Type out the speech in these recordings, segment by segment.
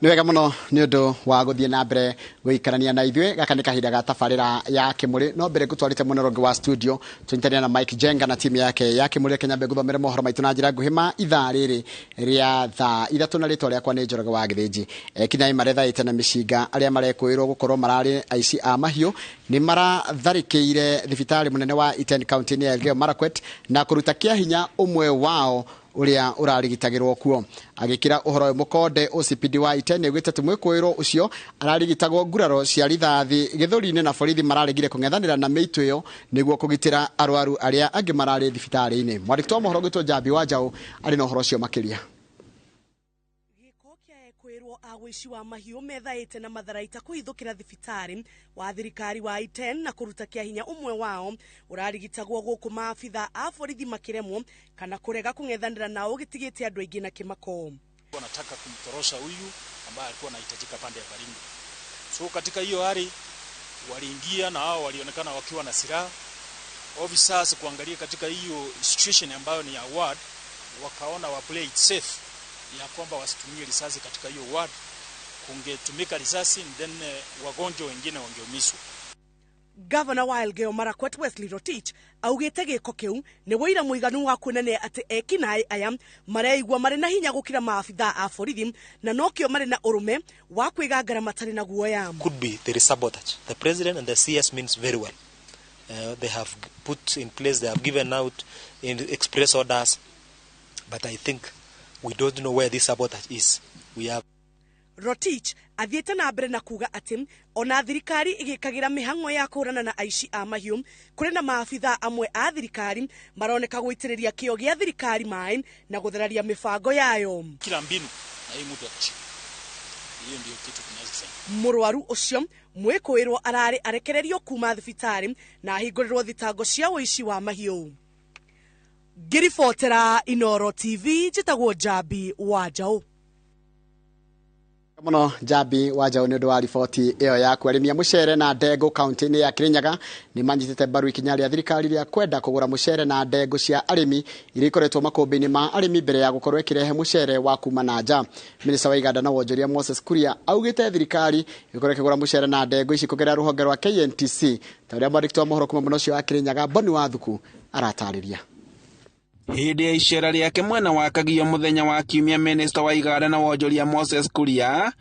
Ni wega muno ni undu wa guthie na mbere guikarania na ithwe gaka ni kahinda ga tabarira ya Kimuri no mbere gutwarite munorongo wa studio tunyitania na Mike Jenga na timu yake ya Kimuri Kenya be guthomera mohoro maitu na njira nguhima ithaa riri ria thaa ithatu na ritwa riakwa ni Njoroge wa Githiji kinyai maretha ite na mishinga aria marekwirwo gukorwo marari aici a mahiu ni maratharikire thibitari munene wa Iten County ni Elgeyo Marakwet na kuruta kia hinya umwe wao uria urarigitagirwo kuo agikira uhoro mukonde OCPD wa Iten gwite tumwekwirwo ucio ararigitagwo nguraro cia rithathi githuri-ini na borithi mararegire kung'ethanira na meitu iyo niguo kugitira arwaru aria angi marari thibitari-ini mwarikto mohoro gwitwo Jambi wa Njau ari na uhoro ucio makiria kwirwo agwici wa mahiu methaite na matharaita kuithukira thibitari wa thirikari wa Iten na kuruta kia hinya umwe wao urarigitagwo guku maafitha a borithi makiremwo kana kurega kung'ethanira nao gitigite andu aingi na kimako. Wanataka kumtorosha huyu ambaye alikuwa anahitajika pande ya Baringo. So katika hiyo hali waliingia na hao walionekana wakiwa na silaha. Officers kuangalia katika hiyo situation ambayo ni ya ward wakaona wa play it safe ya kwamba wasitumie risasi katika hiyo ward, kungetumika risasi then wagonjwa wengine wangeumizwa. Governor wa Elgeyo Marakwet Wesley Rotich augite giko kiu ni wira muiganu wa kunene ati ekinai aya mareigwa mari na hinya gukira maafitha a borithi na nokio mari na urume wa kwigangara matari na guoya. Could be there is sabotage. The president and the CS means very well. They have put in place, they have given out in express orders, but I think we don't know where this sabotage is. We have Rotich athiete na mbere na kuga ati ona thirikari igikagira mihango ya kurana na aici a mahiu kuri na maafitha amwe a thirikari maroneka guitiriria kio gia thirikari mai na gutheraria mifango yayo kila mbinu na hii mtu atashinda. Hiyo ndio kitu tunachosema. Murwaru ucio mwekwirwo arari arekererio kuma thibitari na hingurirwo thitango cia uici wa mahiu. Girifotera Inoro TV jitagwo Jambi wa Njau. Muno Jambi wa Njau ni undu wa riboti iyo yaku arimi mucere na ndego county-ini ya Kirinyaga ni manyitite baru ikinya ria thirikari ria kwenda kugura mucere na ndego cia arimi iri ikoretwo makumbi-ini ma arimi mbere ya gukorwo ikirehe mucere wa kuma na nja. Minista wa iganda na wonjoria Moses Kuria augite thirikari ikorwo ikigura mucere na ndego ici kugerera ruhonge rwa KNTC ta uria mwarikto mohoro kuma muno cio wa Kirinyaga Boni wa Thuku aratariria. Hĩndĩ ya icera rĩake mwena wa Kagio muthenya wa kiumia Minista wa iganda na wonjoria Moses Kuria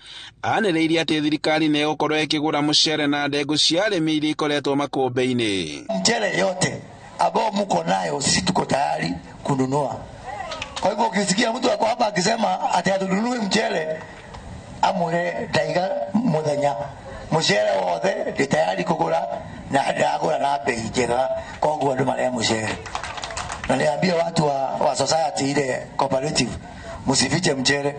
anĩrĩirie atĩ thirikari nĩ ĩgũkorwo ĩkĩgũra mũcere na ndengũ cia arĩmi iria ikoretwo makũmbĩ-inĩ. Mchele yote ambao mko nayo sisi tuko tayari kununua. Kwa hivyo ukisikia mtu wako hapa akisema ati atununue mchele amure daiga muthenya mucere wothe ndi tayari kugura na ndagura na bei njega koguo andu maria mucere. Na niambia watu wa society ile cooperative musifiche mchere,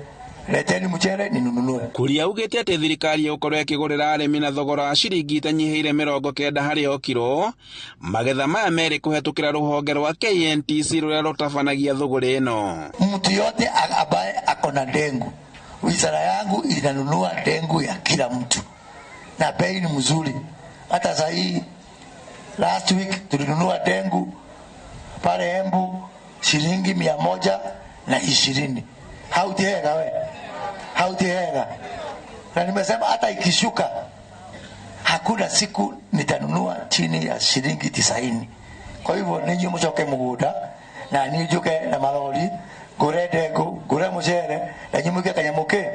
leteni mchere ninunue. Kuria ugite ati thirikari ĩgũkorwo ĩkĩgũrĩra arĩmi na thogora wa ciringi itanyihiire 90 harĩ o kiro magetha maya merĩ kũhetũkĩra rũhonge rwa KNTC rũrĩa rũtabanagia thogora ĩno. Mtu yote ambaye akona dengu, wizara yangu inanunua dengu ya kila mtu na bei ni mzuri. Hata sasa hii last week tulinunua dengu pale Embu shilingi 120. Hautihega we. Hautihega. Na nimesema hata ikishuka hakuna siku nitanunua chini ya shilingi 90. Kwa hivyo ninyi mchoke muguda na nijuke na malori gure ndego gure mucere na nyimuke kanyamuke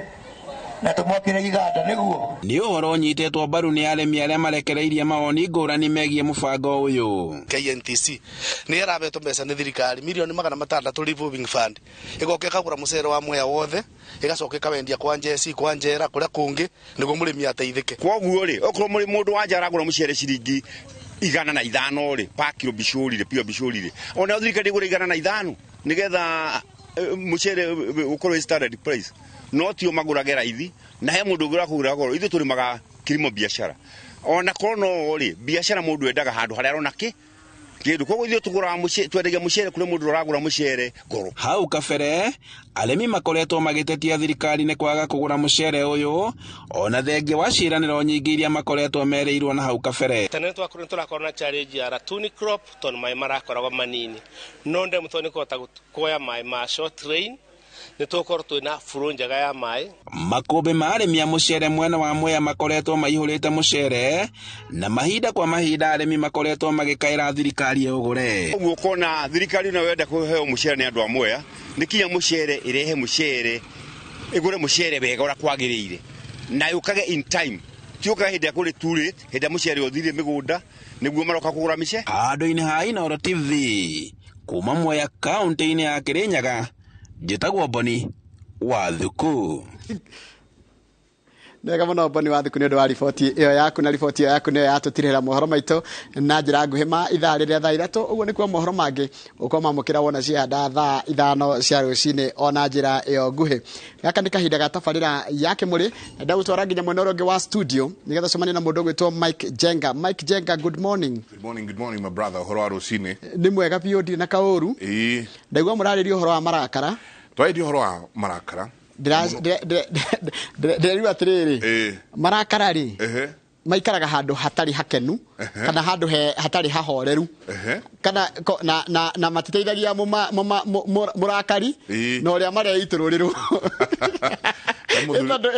na tumwakire iganda niguo. Ni uhoro nyitetwo baru ni arĩmi arĩa marekereirie mawoni ngũrani megie mũbango ũyũ. KNTC ni yarabetwo mbeca ni thirikari milioni 600 revolving fund igoka ikagura mucere wa mwea wothe igacoka ikawendia kwa njeci kwa njera kuria kungi niguo murimi ateithike. Koguo ri okorwo mundu wanja aragura mucere ciringi 105 ri pa kilo bicurire pio bicurire ona thirikari igura 105 nigetha mucere ukorwo standard price no tio maguraga raithi na he mundu ngura kugura goro ithu turi maga kirimo biashara ona kono ri biashara mundu endaga handu haria arona kindu koguo ithu tugura mucere twendagia mucere kuri mundu uragura mucere goro. Hau kabere arĩmi makoretwo magĩtetia thirikari nĩ kwaga kũgũra mucere ũyũ ona thengia wa ciĩranĩro nyingĩ iria makoretwo merĩirwo na hau kabere. Tene turakorwo na challenge ya ratuni crop ton mai marakoragwo manini no ndemu to nĩ kota kuoya mai ma short rain nitokoro twina furu njega ya mai. Makũmbĩ ma arĩmi a mũcere mwena wa Mwea makoretwo maihũrĩte mũcere na mahinda kwa mahinda arĩmi makoretwo magĩkaĩra thirikari ũgũre. Ũguo kona thirikari no wenda kũheo mũcere nĩ andũ a Mwea, nĩkinya mũcere ĩrehe mũcere igũre mũcere wega ũrĩa kwagĩrĩire na yũkage in time. Tioka hĩndĩ ya kũrĩ too late, hĩndĩ ya mũcere ũthire mĩgũnda nĩguo maroka kũgũra mĩcere. Handũ-inĩ ha Inooro TV kuma Mwea kaunti-inĩ ya Kirinyaga, njĩtagwo Boni wa Thuku. Nega mũno Boni wa Thuku nĩ ũndũ wa riboti ĩyo yaku, na riboti ĩyo yaku nĩyo yatũtirĩra mohoro maitũ na njĩra nguhĩ ma ithaa rĩrĩa thaa ithatũ. Ũguo nĩkuo mohoro mangĩ ũkorwo mamũkĩra wona cianda thaa ithano cia rũcinĩ ona njĩra ĩyo nguhĩ. Gaka nĩ kahinda ga tabarĩra ya Kĩmũrĩ, ndagũtwara nginya mwena ũrĩa ũngĩ wa studio nĩgetha cemania na mũndũ ũgwĩtwo Mike Jenga. Mike Jenga, good morning. Good morning my brother. Ũhoro wa rũcinĩ? Nĩ mwega biũ, ndirĩ na kaũru. Ndaigua mũrarĩria ũhoro wa marakara. Twarĩria ũhoro wa marakara. Ndĩreriwa atĩrĩrĩ, marakara rĩ maikaraga handũ hatarĩ hakenu kana handũ hatarĩ hahoreru kana na matiteithagia mũrakari na ũrĩa mareitũrũrĩrwo.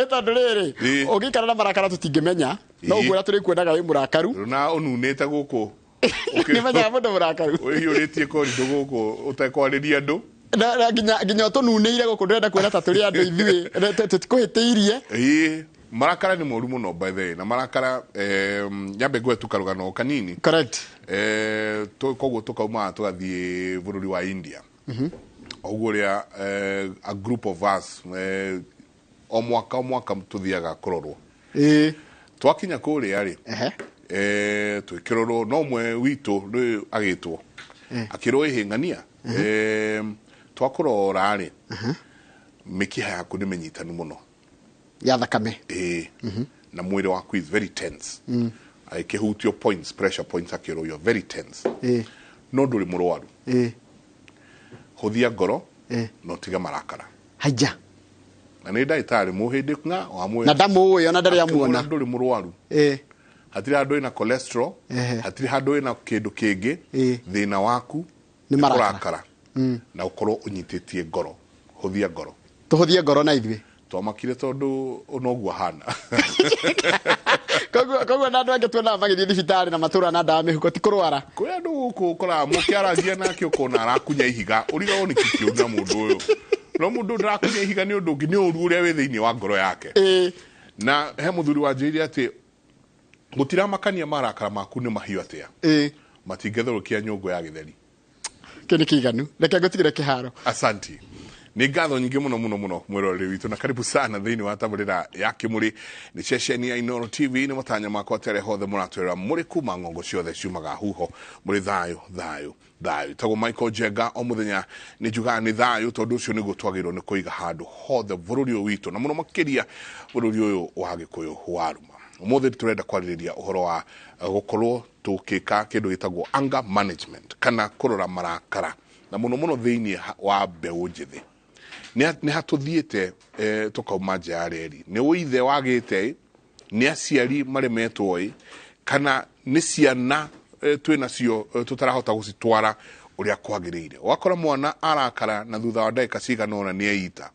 Ĩtondũ rĩrĩ ũngĩikara na marakara tũtingĩmenya, no ũguo ũrĩa tũrĩkuonaga wĩ mũrakaru na ũnunĩte gũkũ nĩmenyaga mũndũ mũrakaru ũhiũrĩtie koridũ gũkũ ũtekwarĩria andũ na nginya tũnunĩire gũkũ ndĩrenda kuona ta tũrĩ andũ ithuĩ tũtikũhĩtĩirie. Marakara nĩ moru mũno by the way, na marakara nyambe ngwe tukarugano kanini. Correct. Koguo tukauma tugathiĩ bũrũri wa India. Oguo rĩa a group of us o mwaka tuthiaga kũrorwo. Twakinya kũrĩa rĩ twĩkĩrorwo no mwe witũ nĩ agĩtwo akĩrwo ihĩng'ania twakũrora rĩ mĩkiha yaku nĩ mĩnyitanu mũno ya thakame na mwĩrĩ waku is very tense. Akĩhutio points, pressure points akĩrwo you're very tense. No ndũrĩ mũrwaru. Hũthia ngoro no tiga marakara. Haija na nĩ ndagĩtarĩ mũhĩndĩ nga wa mwĩrĩ na ndamũĩ ona ndarĩ amuona. Ndũrĩ mũrwaru. Hatirĩ handũ ĩna cholesterol, hatirĩ handũ ĩna kĩndũ kĩngĩ. Thĩna waku nĩ marakara na ũkorwo ũnyitĩtie ngoro. Hũthia ngoro. Tũhũthie ngoro na ithuĩ twamakire tondũ onoguo hana. Koguo na andũ angĩ tuonaga magĩthiĩ thibitarĩ na matũra na ndawa mĩhuko ti kũrwara. Kũrĩ andũ gũkũ ũkoraga mũkĩaragia nake ũkona arakunya ihiga ũrigagwo nĩ kĩkĩũru na mũndũ ũyũ. No mũndũ ndarakunya ihiga nĩ ũndũ ũngĩ nĩ ũru ũrĩa wĩ thĩinĩ wa ngoro yake. Na he mũthuri wanjĩrire atĩ gũtiramakania marakara maku nĩ mahiũ atĩa. Matingĩtherũkia nyũngũ ya gĩtheri. Kĩnĩ kĩiganu, reke ngũtigĩre kĩharo. Asanti. Nĩ ngatho nyingĩ mũno mwĩroreri witũ na karibu sana thĩinĩ wa tabarĩra ya Kĩmũrĩ. Nĩ ceceni ya Inooro TV, nĩ matanya makwa tere hothe mũratwĩra mũrĩ kuma ng'ongo ciothe ciumaga huho mũrĩ thayũ. Tagwo Michael Jenga, o mũthenya nĩ njugaga nĩ thayũ tondũ ũcio nĩguo twagĩrĩirwo nĩ kũiga handũ hothe bũrũri ũyũ witũ na mũno makĩria bũrũri ũyũ wa Gĩkũyũ waruma. Ũmũthĩ tũrenda kwarĩrĩria ũhoro wa gũkorwo tũkĩka kĩndũ gĩtagwo anger management kana kũrora marakara na mũno thĩinĩ wa mbeũ njĩthĩ. Nĩ hatũthiĩte tũkauma nja ya reri. Nĩ ũithe wagĩte, nĩ aciari maremetwo kana nĩ ciana twĩnacio tũtarahota gũcitwara ũrĩa kwagĩrĩire. Wakora mwana arakara na thutha wa ndagĩka cigana ũna nĩ eita.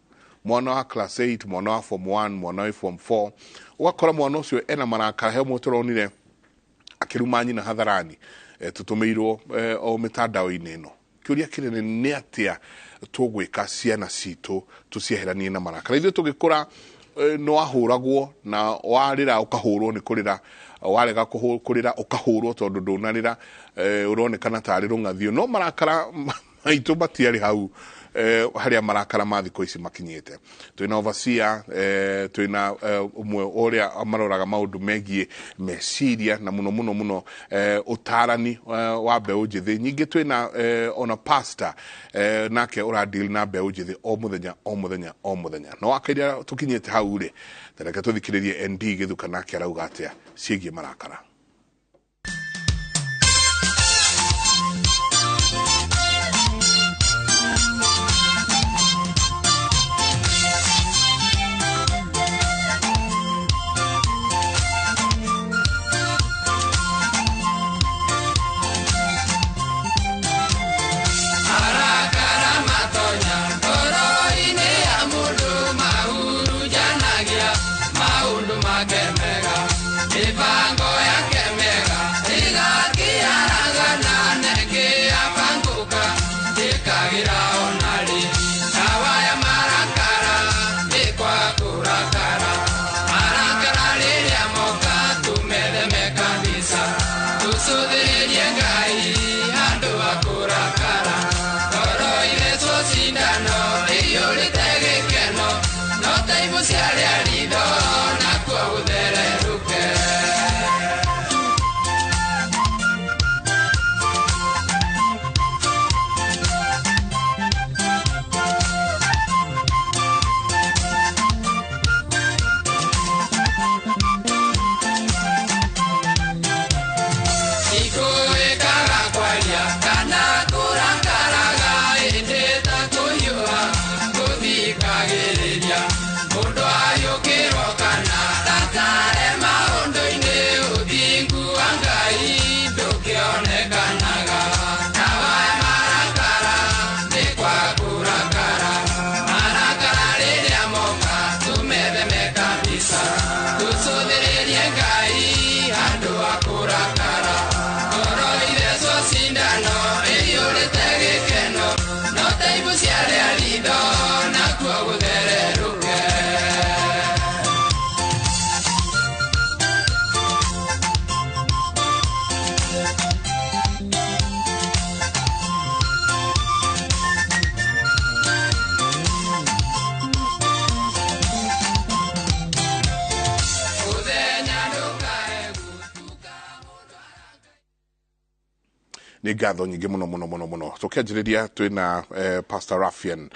Mwana wa class 8, mwana wa form 1, mwana wa form 4. Wakora mwana ũcio ena marakara he ũmwe tũronire akĩruma nyina hatharani tũtũmĩirwo o mĩtandao-inĩ ĩno. Kĩũria kĩnene nĩ atĩa tũgwĩka ciana citũ tũcieheranie na marakara. Ithuĩ tũgĩkũra no wahũragwo na warĩra ũkahũrwo nĩ kũrĩra, warega kũrĩra ũkahũrwo tondũ ndũnarĩra, ũronekana tarĩ rũng'athio. No marakara maitũ matiarĩ hau harĩa marakara ma thikũ ici makinyĩte. Twĩna overseer, twĩna ũmwe ũrĩa maroraga maũndũ megiĩ meciria na mũno ũtarani wa mbeũ njĩthĩ. Ningĩ twĩna ona pastor nake ũradeal na mbeũ njĩthĩ o mũthenya. No wakairia tũkinyĩte hau rĩ, reke tũthikĩrĩrie ND Gĩthuka nake arauga atĩa ciĩgiĩ marakara. Marakara matonya ngoro-inĩ Ni ngatho nyingi muno tukianjiriria twina Pastor Raffian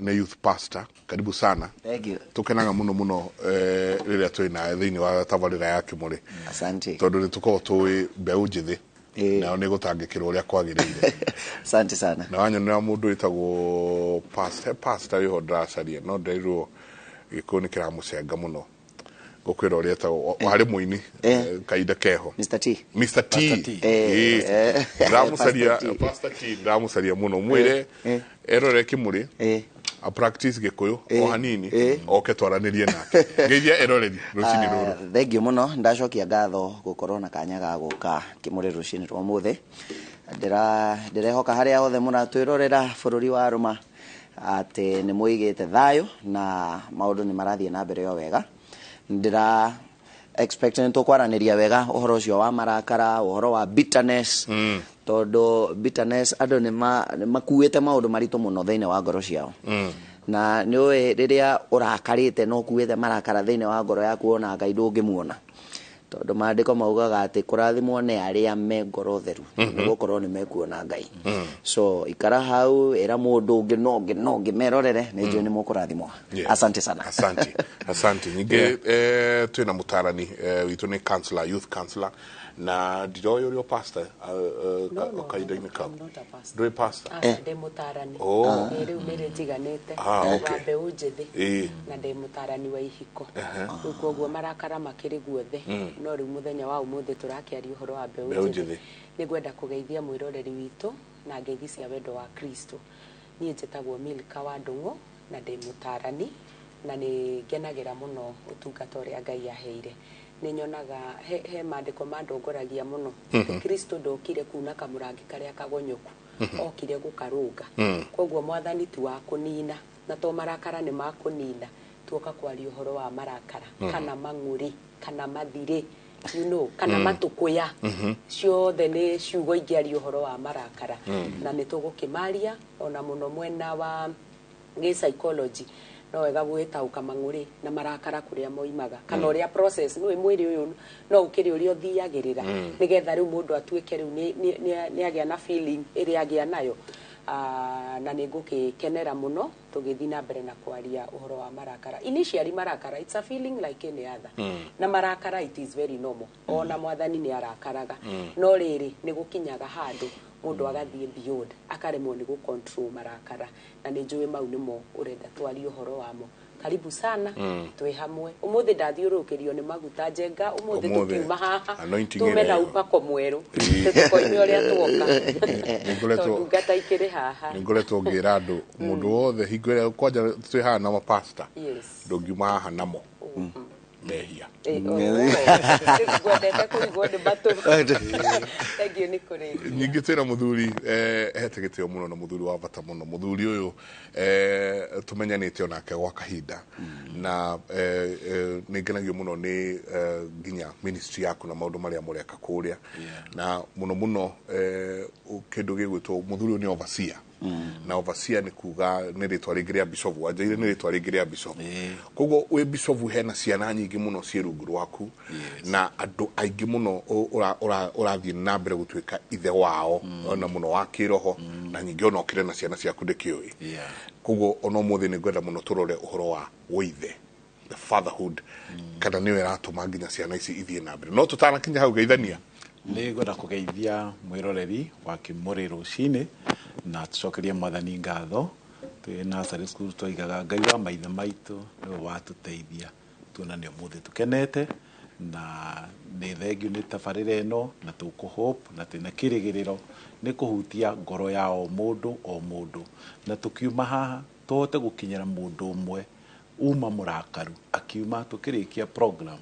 na youth pastor, karibu sana. Thank you. Tukenaga muno riria twina thiini wa tabarira ya Kimuri. Asante. Tondu ni tuko tui mbeu njithi na ni gutangikirwo uria kwagirire. Asante sana. Na wanyonera mundu witagwo pastor iho ndacaria no ndirwo gikoni kiramucenga muno gukwira uria ta wari muini kaida keho Mr. T ndamucaria Pastor T ndamucaria muno mwire erore Kimuri a practice gikuyu o hanini oke twaranirie nake ngeithia eroreri rucini ruru. Thank you muno, ndacokia ngatho gukorwo na kanya ga guka Kimuri rucini rwa muthe. Ndirehoka haria hothe muratwirorera bururi wa Roma ati ni muigite thayo na maundu ni marathie na mbere yo wega. Ndira expecting to kwaraniria wega uhoro cio wa marakara, uhoro wa bitterness, todo bitterness ado ni makuite maundu marito muno thiine wa ngoro ciao. Na niwe riria urakarite no kuite marakara thiine wa ngoro yaku ona Ngai ndungimuona. Todo maandiko maugaga ati kurathimwo ni aria me ngoro theru nigukorwo ni mekuona Ngai. So ikara hau era mundu ungi no ngimerorere ni njui ni mukurathimwo. Asante sana. Asante nyingi twina mutarani witu ni counselor, youth counselor na ndiroyo rio pastor okaida ini kau ndoi pastor ndi mutarani riu mere jiganete wa mbeu njithi na ndi mutarani wa ihiko koguo marakara makiri guothe no riu muthenya wa umuthi turakiaria uhoro wa mbeu njithi ni gwenda kugeithia mwiroreri witu na ngeithi cia wendo wa Kristo. Nie njitagwo Milka wa Ndungu na ndi mutarani na ni ngenagira muno utungata uria Ngai aheire. Ninyonaga he maandiko mandongoragia muno Kristo ndokire kuna kamurangi karia kagonyoku okire gukarunga koguo mwathani tu wa kunina na to marakara ni makunina tuoka kwaria uhoro wa marakara kana mang'uri kana mathire kana matukuya ciothe ni ciugo ingiaria uhoro wa marakara na ni tugukimaria ona muno mwena wa psychology no wega gwitauka mang'uri na marakara kuria moimaga kana uria process no mwiri uyu no ukiri uria thiagirira nigetha riu mundu atuike riu ni agia na feeling iri agia nayo na nigukikenera muno tugithi na mbere na kwaria uhoro wa marakara. Initially marakara it's a feeling like any other na marakara it is very normal ona mwathani ni arakaraga no riri nigukinyaga handu mundu agathie beyond akaremwo ni control marakara na ni njui mau nimo urenda twari uhoro wamo. Karibu sana twi hamwe umuthi ndathiurukirio ni maguta njenga umuthi tukiuma haha tumena upako mweru tukoime uria tuoka tungata ikiri haha ningoretwo ngira andu mundu wothe hingo ria kwanja twi haha na mapasta ndungiuma haha namo mehia nyingi twina muthuri etegete muno na muthuri wa bata muno. Muthuri uyu tumenyanite onake gwa kahinda na ningenagio muno ni ginya ministry yaku na maundu maria mureka kuria na muno kindu gigwitwo muthuri ni overseer na overseer ni kuga ni ritwa ringiria bishop wanjaire ni ritwa ringiria bishop koguo we bishop hena ciana nyingi muno cirungu rwaku na andu aingi muno urathie na mbere gutwika ithe wao ona muno wa kiroho na nyingi ona okire na ciana ciaku ndikioi koguo ono muthi ni gwenda muno turore uhoro wa withe the fatherhood kana niwe ratuma nginya ciana ici ithie na mbere no tutanakinya hau geithania ni gwenda kugeithia mwiroreri wa Kimuri rucini na tucokerie mwathani ngatho twi nursery school twigaga Ngai wa maithe maitu ni watuteithia tuona ni muthi tukenete na ni thengiu ni tabarira ino na tuku hope na twina kirigiriro ni kuhutia ngoro ya o mundu na tukiuma haha tote gukinyira mundu umwe uma murakaru akiuma tukirikia program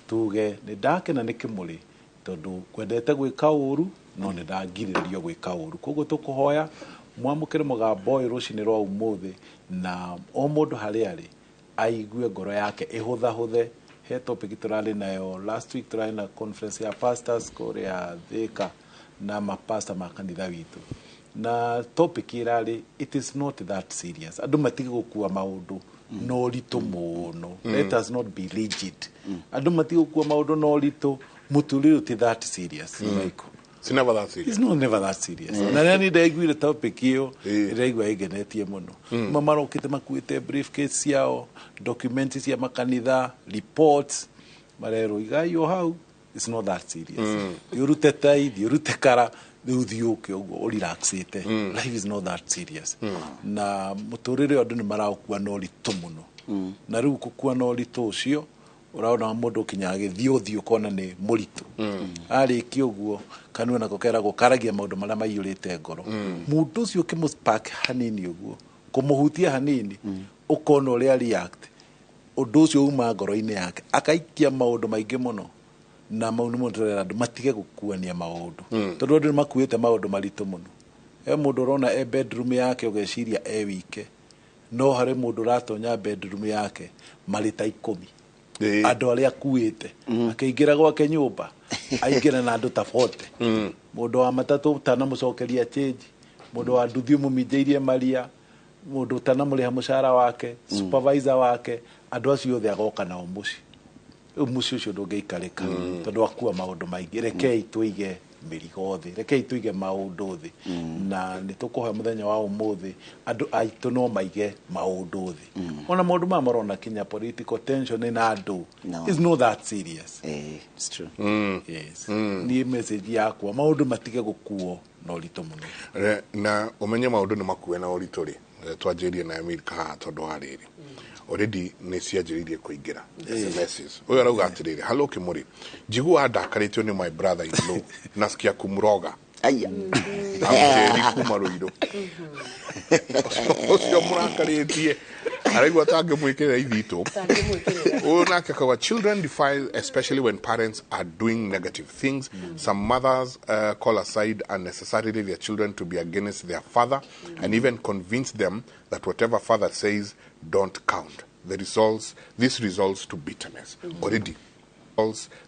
tuge ni ndakena ni Kimuri tondu kwendete gwika uru no ni ndangiririo gwika uru koguo tukuhoya mwamukire mugambo uyu rucini rwa umuthi na o mundu haria ari aigue ngoro yake ihutha he topic turari nayo last week turari na conference ya pastors kuria Thika na mapasta makanitha witu na topic irari it is not that serious andu matige gukua maundu no rito muno let us not be rigid andu matige gukua maundu no rito muturire ti that serious it's never that serious. It's not never that serious. Na nani ndaiguire topic hiyo iraigua igenetie muno mamarokite makuite briefcase yao documents cia makanitha reports marero igayo how it's not that serious yurute tithe yurute kara thiuke uguo relaxite life is not that serious na muturire andu ni maraukua no rito muno na riu kukua no rito ucio uraona mundu kinya githio kona ni muritu ari kiuguo kanua na kokera gukaragia maundu maria maiyurite ngoro mundu ucio kimuspark hanini uguo kumuhutia hanini ukona uria react undu ucio uma ngoro-ini yake akaikia maundu maingi muno na maundu mundu andu matige gukuania maundu tondu andu makuite maundu maritu muno mundu urona bedroom yake ugeciria wike no hari mundu ratonya bedroom yake marita 10 andu aria akuite akeingira gwake nyumba aingira na andu tafote mundu wa matatu tana mucokeria change mundu wa nduthi muminjeirie maria mundu tana muriha mushara wake supervisor wake andu acio othe agoka na umuci ucio ndungeikarika tondu akua maundu maingi rekei tuige mirigo thi rekei tuige maundu thi na nitukuhe muthenya wa umuthi andu aitu no maige maundu thi ona maundu ma marona kinya political tension na andu is not that serious it's true yes ni message yakwa maundu matige gukuo no rito muno na umenye maundu ni makue na orito ri twanjirie na America ha tondu hariri already ni cianjiririe kuingira SMSs uyu arauga atiriri hello Kimuri njigua ndakaritio ni my brother in law nasikia kumroga aya amjeri kumaruiro ucio murakaritie araigua tange mwikira ithito unake kawa children defile especially when parents are doing negative things some mothers call aside unnecessarily their children to be against their father and even convince them that whatever father says don't count. This results to bitterness already.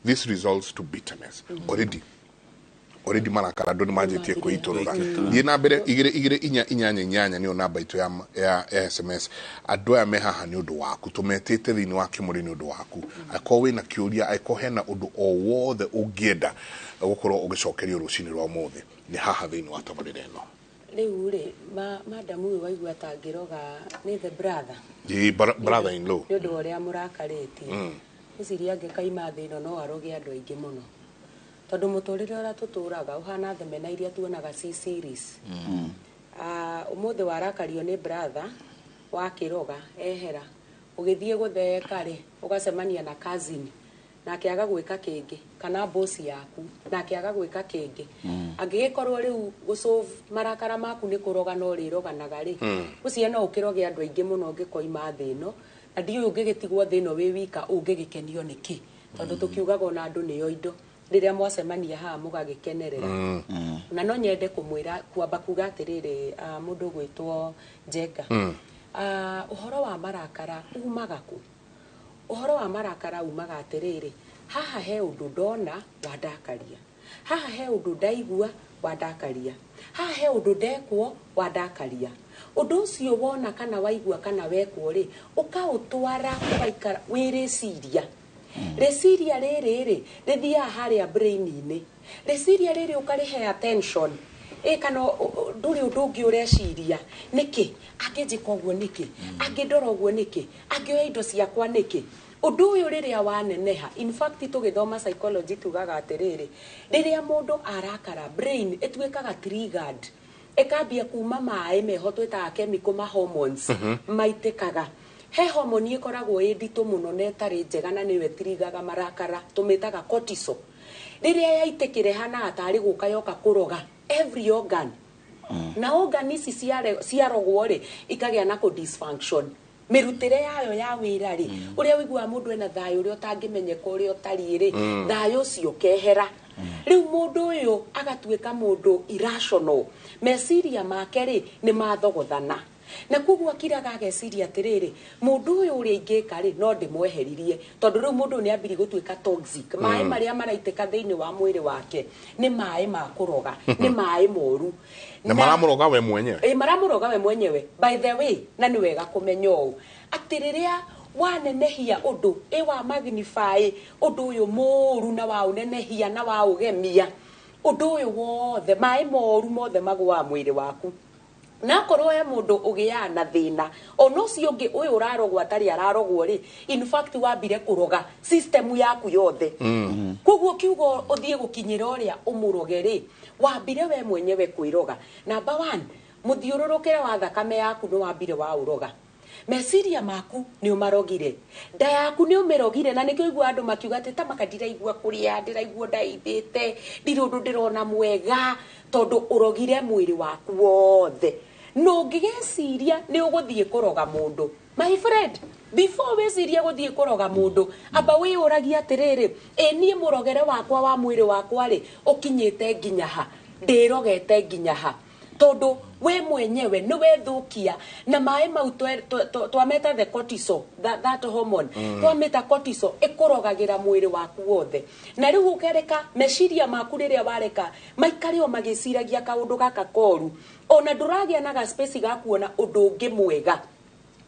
This results to bitterness already marakara ndo nimajetie kuitorora thie na mbere igire inyanya ni namba itu ya SMS andu aya mehaha ni undu waku tumetete thini wa Kimuri ni undu waku ako wina kiuria ako hena undu o wothe ungienda gukorwo ugicokerio rucini rwa muthi ni haha thini wa tabarire no riu ri madam uyu waigua tangiroga ni the brother brother in law ni undu uria murakaritie uciria ngekaima thino no aroge andu aingi muno tondu muturire ora tuturaga uhana themena iria tuonaga C series umuthi warakario ni brother wakiroga ehera ugithie gutheka ri ugacemania na cousin na kiaga gwika kingi kana boss yaku na kiaga gwika kingi angigikorwo riu gusolve marakara maku ni kuroga no riroganaga ri ucie no ukiroge andu aingi muno ngikoima thino na ndiu ungigitigwo thino wi wika ungigikenio niki tondu tukiugaga na andu niyo indo riria mwacemania ha mugagikenerera na no nyende kumwira kwamba kuga atiriri mundu gwitwo Jenga uhoro wa marakara umaga ku uhoro wa marakara umaga atiriri haha he undu ndona wandakaria haha he undu ndaigua wandakaria haha he undu ndekwo wandakaria undu ucio wona kana waigua kana wekwo ri ukautwara ugaikara wiriciria reciria riri rithia haria brain-ini reciria riri ukarihe attention kana nduri undu ungi ureciria niki angijika uguo niki angindora uguo niki angioya indo ciakwa niki undu uyu riria waneneha in fact tugithoma psychology tugaga atiriri riria mundu arakara brain etwikaga triggered ekambia kuma mai meho twitaga chemical ma hormones maitikaga he hormone ikoragwo inditu muno netari njega na niwe triggaga marakara tumitaga cortisol riria yaitikire hana atari guka yoka kuroga every organ na organ ici ciarogwo ri ikagia na ko dysfunction mirutire yayo ya wira ri uria wigua mundu ena thayo uria utangimenyeka uria utari ri thayo cio kehera riu mundu uyu agatuika mundu irrational meciria make ri ni mathogothana na kuguo akiraga ageciria atiriri mundu uyu uri ingika ri no ndimweheririe tondu riu mundu ni ambiri gutuika toxic mai maria maraitika thiini wa mwiri wake ni mai ma kuroga ni mai moru na maramuroga we mwenyewe maramuroga we mwenyewe by the way na ni wega kumenya uu atiriria wanenehia undu wa magnify undu uyu moru na wa unenehia na wa ugemia undu uyu wothe mai moru mothe magwa mwiri waku na korwo ya mundu ugia na thina ono cio ngi uyu urarogwa tari ararogwo ri in fact wambire kuroga system yaku yothe kuguo kiugo uthie gukinyira uria umuroge ri wambire we mwenyewe kwiroga number 1 muthiururukire wa thakame yaku no wambire wa uroga meciria maku ni umarogire nda yaku ni umirogire na nikio igua andu makiuga ati ta makadiraigua kuria ndiraigua ndaithite ndirundu ndirona mwega tondu urogire mwiri waku wothe no ngigeciria ni uguthie kuroga mundu my friend before weciria guthie kuroga mundu amba wi uragia atiriri nie murogere wakwa wa mwiri wakwa ri ukinyite nginya ha ndirogete nginya ha tondu we mwenyewe ni wethukia na mai mau twameta the cortisol that hormone twameta cortisol ikurogagira mwiri waku wothe na riu ukereka meciria maku riria wareka maikari o magiciragia kaundu gaka koru ona nduragia na ga space ga kuona undu ungi mwega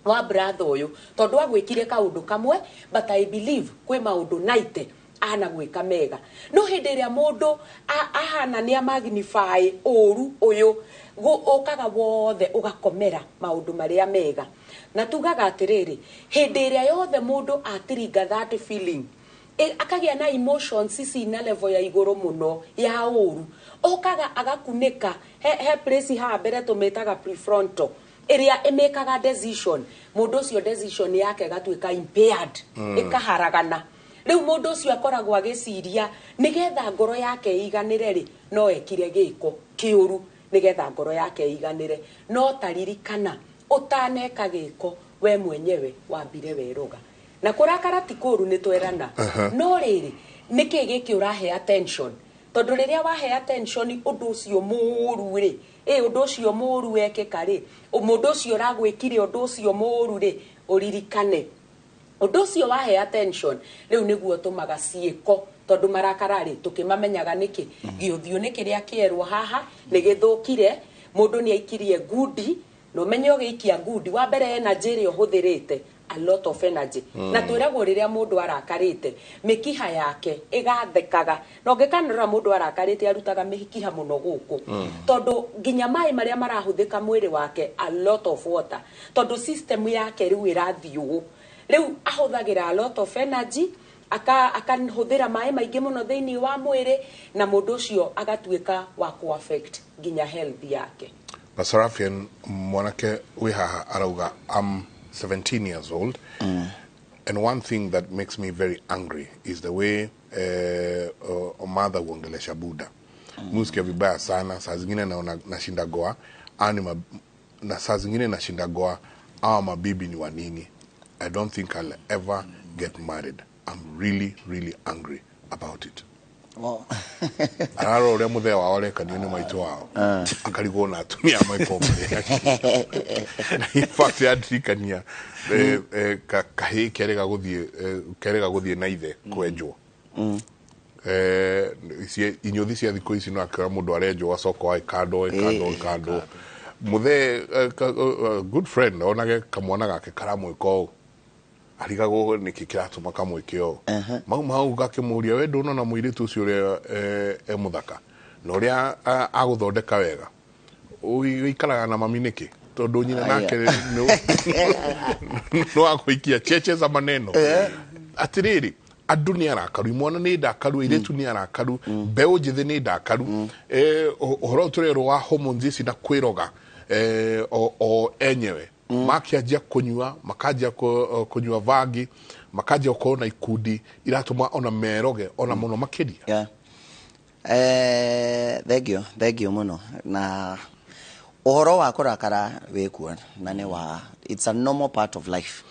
wa brother uyu tondu agwikire kaundu kamwe but I believe kwe maundu 90 ana gwika mega no hindi ria mundu ahana ni magnify uru uyu okaga wothe ugakomera maundu maria mega na tugaga atiriri hindi ria yothe mundu atiringa that feeling akagia na emotions sisi na level ya iguru muno ya uru okaga agakunika he place ha mbere tumetaga prefrontal area emekaga decision mundu ucio decision yake gatuika impaired ikaharagana riu mundu ucio akoragwo agiciria nigetha ngoro yake iganire ri no ekire giko kiuru nigetha ngoro yake iganire no taririkana utaneka giko we mwenyewe wambire weruga na kurakara tikuru nitwerana no riri niki giki urahe attention tondu riria wahe attention undu ucio muru ri undu ucio muru ekeka ri mundu ucio ragwikire undu ucio muru ri uririkane undu ucio wahe attention riu niguo tumaga ciiko tondu marakarari tukimamenyaga niki giuthio niki ria kierwo haha nigithukire mundu ni aikirie gudi no menyo giikia gudi wa mbere energy ri uhuthirite a lot of energy na twiragwo riria mundu arakarite mikiha yake igathekaga no ngikanira mundu arakarite arutaga mikiha muno guku tondu ginya mai maria marahuthika mwiri wake a lot of water tondu system yake riu irathiu riu ahuthagira a lot of energy akahuthira mai maingi muno thiini wa mwiri na mundu ucio agatuika wa ku affect ginya health yake. Basarafian mwanake we haha arauga 17 years old and one thing that makes me very angry is the way mother uongelesha Buddha. Musikia vibaya sana, saa zingine naona nashinda goa na saa zingine nashinda goa mabibi ni wanini. I don't think I'll ever get married. I'm really, really angry about it. Well, araro ule muthe wa ole kanione maitu wao akarigo na atumia maiko in fact yatrikania kahi kerega guthie na ithe kwenjwo inyothi cia thiko ici no akara mundu arenjwo acoko ai kando muthe good friend onage kamwana gake karamwiko arigago niki kiratuma kamwikio mau gakimuria we ndono na muiritu ucio ria muthaka no ria aguthondeka wega uikaraga na mami niki tondu nyina nake no akuikia cheche za maneno atiriri andu ni arakaru imwana ni ndakaru iritu ni arakaru mbeu njithi ni ndakaru uhoro turero wa hormones ici na kwiroga o enyewe makianjia kunyua makajia kunyua vagi makajia kuona ikundi iratuma ona meroge ona muno makiria thank you muno na uhoro wa kurakara wikuo na ni wa it's a normal part of life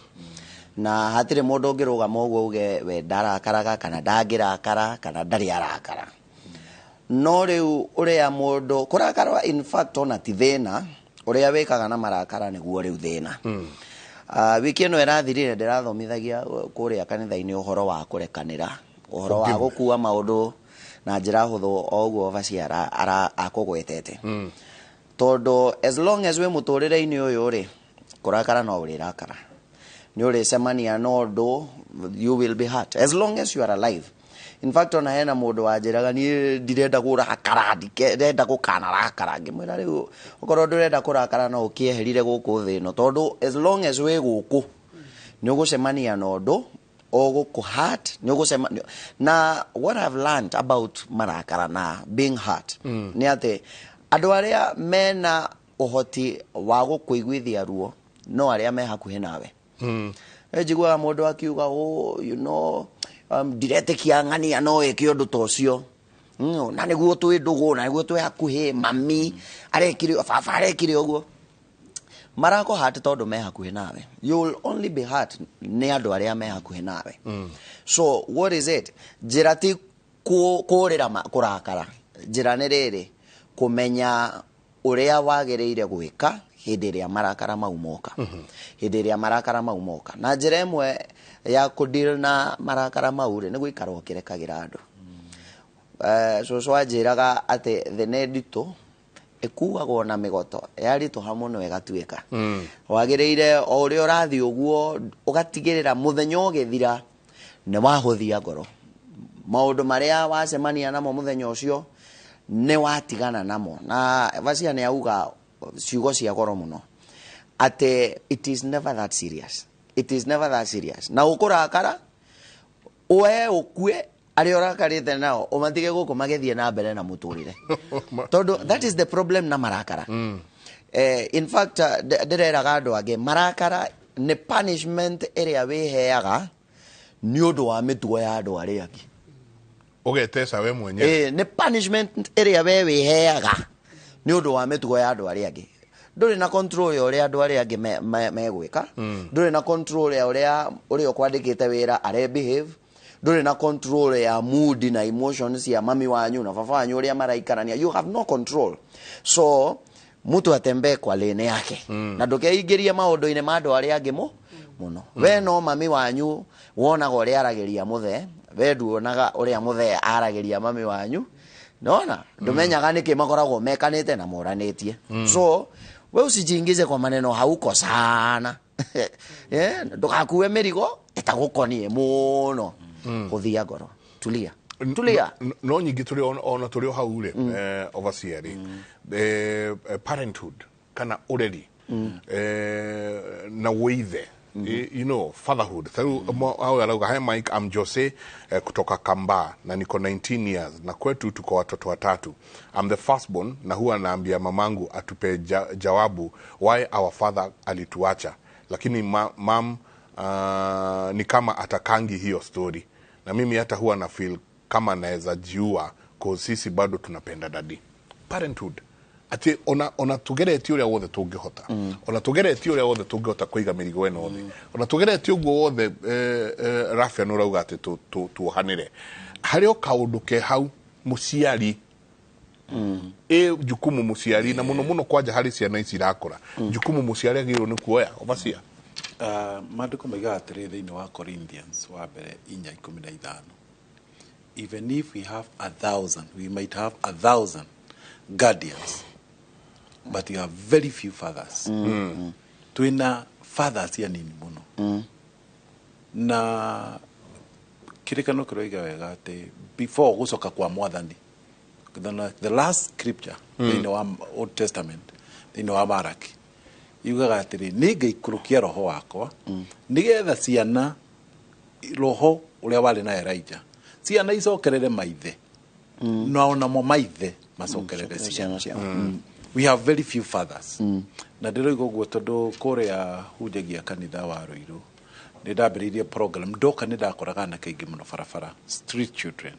na hatire mundu ngiruga moguo uge we ndarakaraga kana ndangirakara kana ndari arakara no riu uria mundu kurakara in fact ona ti thina uria wikaga na marakara niguo riu thina wiki ino irathirire ndirathomithagia kuria kanitha-ini uhoro wa kurekanira uhoro wa gukua maundu na njira huthu oguo vaciara akugwetete tondu as long as we muturire-ini uyu ri kurakara no urirakara ni uricemania no ndu you will be hurt as long as you are alive. In fact ona hena mundu wanjiraga ni ndirenda kurakara ndirenda gukanarakara ngimwira riu ukorwo ndurenda kurakara no ukieherire guku thino tondu as long as we guku ni ugucemania no ndu oguku hurt ni ugucemania na what I've learned about marakara na being hurt ni ati andu aria mena uhoti wa gukuiguithia ruo no aria me hakuhi nawe njigua mundu akiuga you know ndiretekia ng'ania no eke undu tocio na niguo twi ndugu na niguo twi hakuhi mami arekire baba arekire uguo marako hurt tondu me hakuhi nawe. You will only be hurt ni andu aria me hakuhi nawe. So what is it? Njira ti kurira kurakara, njira ni riri kumenya uria wagiriire gwika hindi ria marakara maumoka hindi ria marakara maumoka na njira imwe ya kudeal na marakara maure ni gwikara ukirekagira andu so ajiraga ati the nedito ekuagwo na migoto yarito hamwe no egatuika wagiriire o uri urathi uguo ugatigirira muthenya ugithira ne wahuthia ngoro maundu maria wacemania namo muthenya ucio ne watigana namo na vacia ne auga ciugo cia goro muno ate it is never that serious. It is never that serious. Na ukurakara uwe ukue ari orakarite nao umatige guku magethie na mbere na muturire tondu that is the problem na marakara. In fact ndireraga andu angi marakara ni punishment area wiheaga ni undu wa mitugo ya andu aria angi ugetesa we mwenyewe ni punishment area we wiheaga ni undu wa mitugo ya andu aria angi nduri na control ya uria andu aria angi megwika nduri na control ya uria kwandikite wira are behave nduri na control ya mood na emotions ya mami wanyu na baba wanyu uria maraikarania. You have no control. So mutu atembe kwa lane yake na ndukeingiria maundu-ini ma andu aria angi muno we no mami wanyu wonaga uria aragiria muthe we nduonaga uria muthe aragiria mami wanyu nona ndumenyaga niki makoragwo mekanite na moranitie. So we usijingize kwa maneno hauko sana ndugakuwe mirigo itagukonie muno kuthia ngoro tulia no nyingi turi ona turi hau ri overseer parenthood kana ureri na weithe you know fatherhood through au arauga hi Mike I'm Jose kutoka Kamba na niko 19 years na kwetu tuko watoto watatu. I'm the firstborn na huwa naambia mamangu atupe jawabu why our father alituacha lakini mam ni kama atakangi hiyo story na mimi hata huwa na feel kama naweza jiua kwa sisi bado tunapenda daddy. Parenthood ati ona tugereti uria wothe tungihota ona tugereti uria wothe tungihota kuiga mirigo eno wothe ona tugereti uguo wothe rafia no rauga ati tuhanire hario kaundu ke hau muciari jukumu muciari na muno kwanja hari ciana ici irakura jukumu muciari agirwo ni kuoya overseer maandiko maiga atiri thiini wa Corinthians wa mbere 4:15 even if we have 1,000 we might have 1,000 guardians but you have very few fathers. Twina fathers ya nini muno na kirikano kiroiga wega ati before gucoka kwa mwathani the last scripture in the Old Testament in the Maraki yugaga atiri ningeikurukia roho wakwa nigetha ciana roho uria wari na Elijah ciana icokerere maithe na ona mo maithe macokerere ciana. We have very few fathers na ndiroiga guo tondu kuria hunjagia kanitha wa Ruiru ni ndambiririe program ndoka ni ndakoraga na kaingi muno barabara street children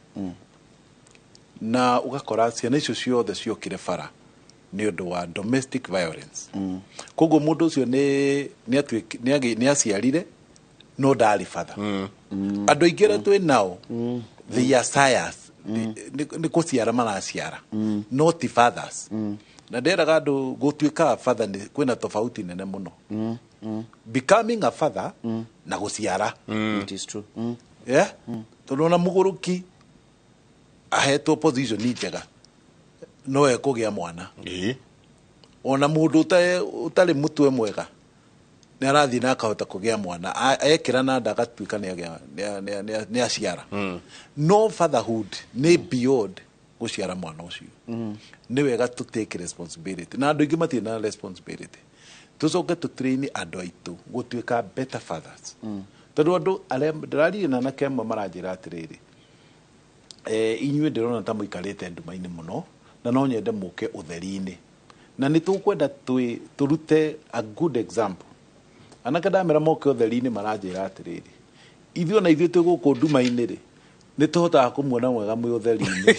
na ugakora ciana icio ciothe ciokire bara ni undu wa domestic violence koguo mundu ucio ni aciarire no ndari father andu aingire twi nao they are sires nä kå ciara maraciara no ti fathers na nderaga andå gå tuä ka father kwä na tofauti nene må no becoming a father na gå ciara tondå ona må gå rå ki ahetwo position njega no ekå gä a mwana ona må ndå å tarä må twe mwega nä arathiä na akahota kå gä a mwana ekä ra na nda agatuä ka nä aciara no fatherhood nä beyond gå ciara mwana å cio nä wega tå take responsibility na andå ingä matirä na responsibility tå coke tå train andå aitå gå tuä ka better fathers tondå andå arä ndäraririe na anake amwe maranjä ra atä rä rä inyuä ndä rona ta må ikarä te nduma-inä må no na no nyende må ke å theri-inä na nä tå kwenda tå rute a good example anake ndamera moke å theri-inä maranjä ra atä rä rä ithuĩ ona ithuĩ twĩ gå kå nduma-inä rä nä tå hotaga kå muona mwega mwä å theri-inä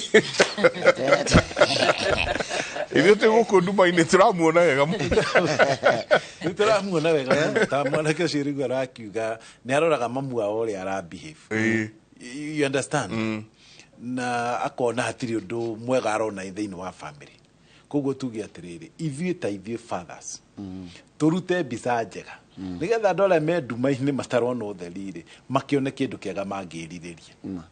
ithuĩ twĩ gå kå nduma-inä tå ramuona wega nä tå ramuona wega ta mwanake å cio rä u arakiuga nä aroraga mamu wao å rä a arabehave you understand na akona hatirä å ndå mwega arona thä-inä wa family koguo tuge atä rä rä ithuĩ ta ithuĩ fathers tå rute mbica njega nä getha andå arä a me nduma-inä matarona å theri rä makä one kä ndå kä ega mangä rirä ria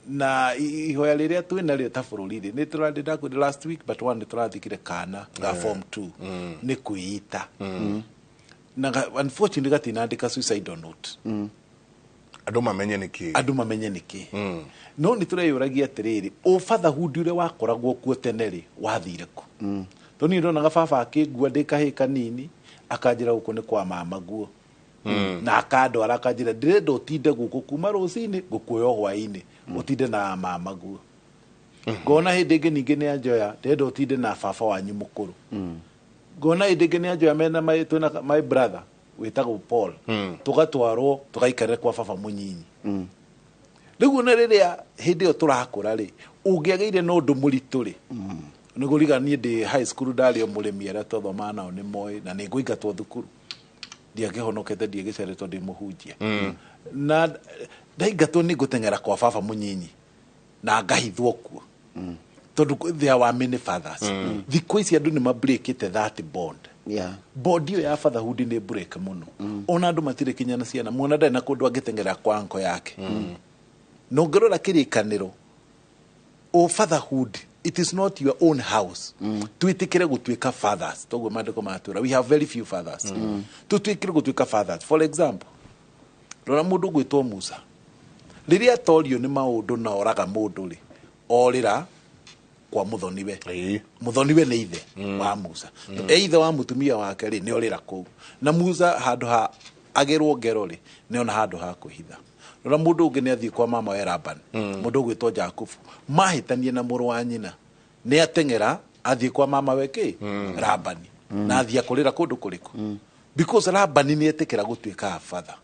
na ihoya rä rä a twä narä ta bå rå ri rä nä tå randä last week but one nä tå rathikire kana ga form 2 nä kwä ita na unfortunately gatinandä ka suicide note andå mamenye nä kä no nä tå reyå ragia atä rä rä å fatherhood å rä a wakoragwo kuo tene rä wathire ku tå nä ndonaga baba akä ngua ndä kahä kanini akanjä ra gå kå nä kwa mama guo na akandwara akanjä ra ndä renda å tinde gå kå kuma rå cinä ngå kuoya hwainä å tinde na mama guo ngona hä ndä ngä ningä nä anjoya ndärenda å tinde na baba wanyu må kå rå ngona hä ndä ngä nä anjoya mena my brother wä tagwo Paul tå gatwarwo tå gaikarä kwa baba må nyinyi rä u ona rä rä a hä ndä ä yo tå rakå ra rä å ngä agä ire no ndå må ritå rä nä gå rigania ndä high school ndarä o må rä mi arä a twathomaga nao nä moä na nä ngå ingatwo thukuru ndiagä honokete ndiagä ceretwo ndä må hunjia na ndaingatwo nä ngå teng'era kwa baba må nyinyi na ngahithwo kuo tondå there were many fathers thikå ici andå nä mabreakäte that bond bond ä yo ya fatherhood nä break må no ona andå matirä kinya na ciana mwana ndarä na kå ndå angä teng'era kwa nko yake no ngä rora kä rä kanä ro o fatherhood it is not your own house twitikire gutwika fathers toguo mandiko matura we have very few fathers tutwikire gutwika fathers for example rora mundu gwitwo Musa riria atorio ni maundu na oraga mundu ri orira kwa muthoniwe ni ithe wa Musa ithe wa mutumia wake ri ni orira ku na Musa handu ha agerwo ngero ri ni ona handu ha kuhitha rora mundu ungi ni athii kwa mama wa Laban mundu gwitwo Jakubu mahitanie na muru wa nyina ni ateng'era athii kwa mama weke Laban na athii akurira kundu kuriku because Laban ni etikira gutwika father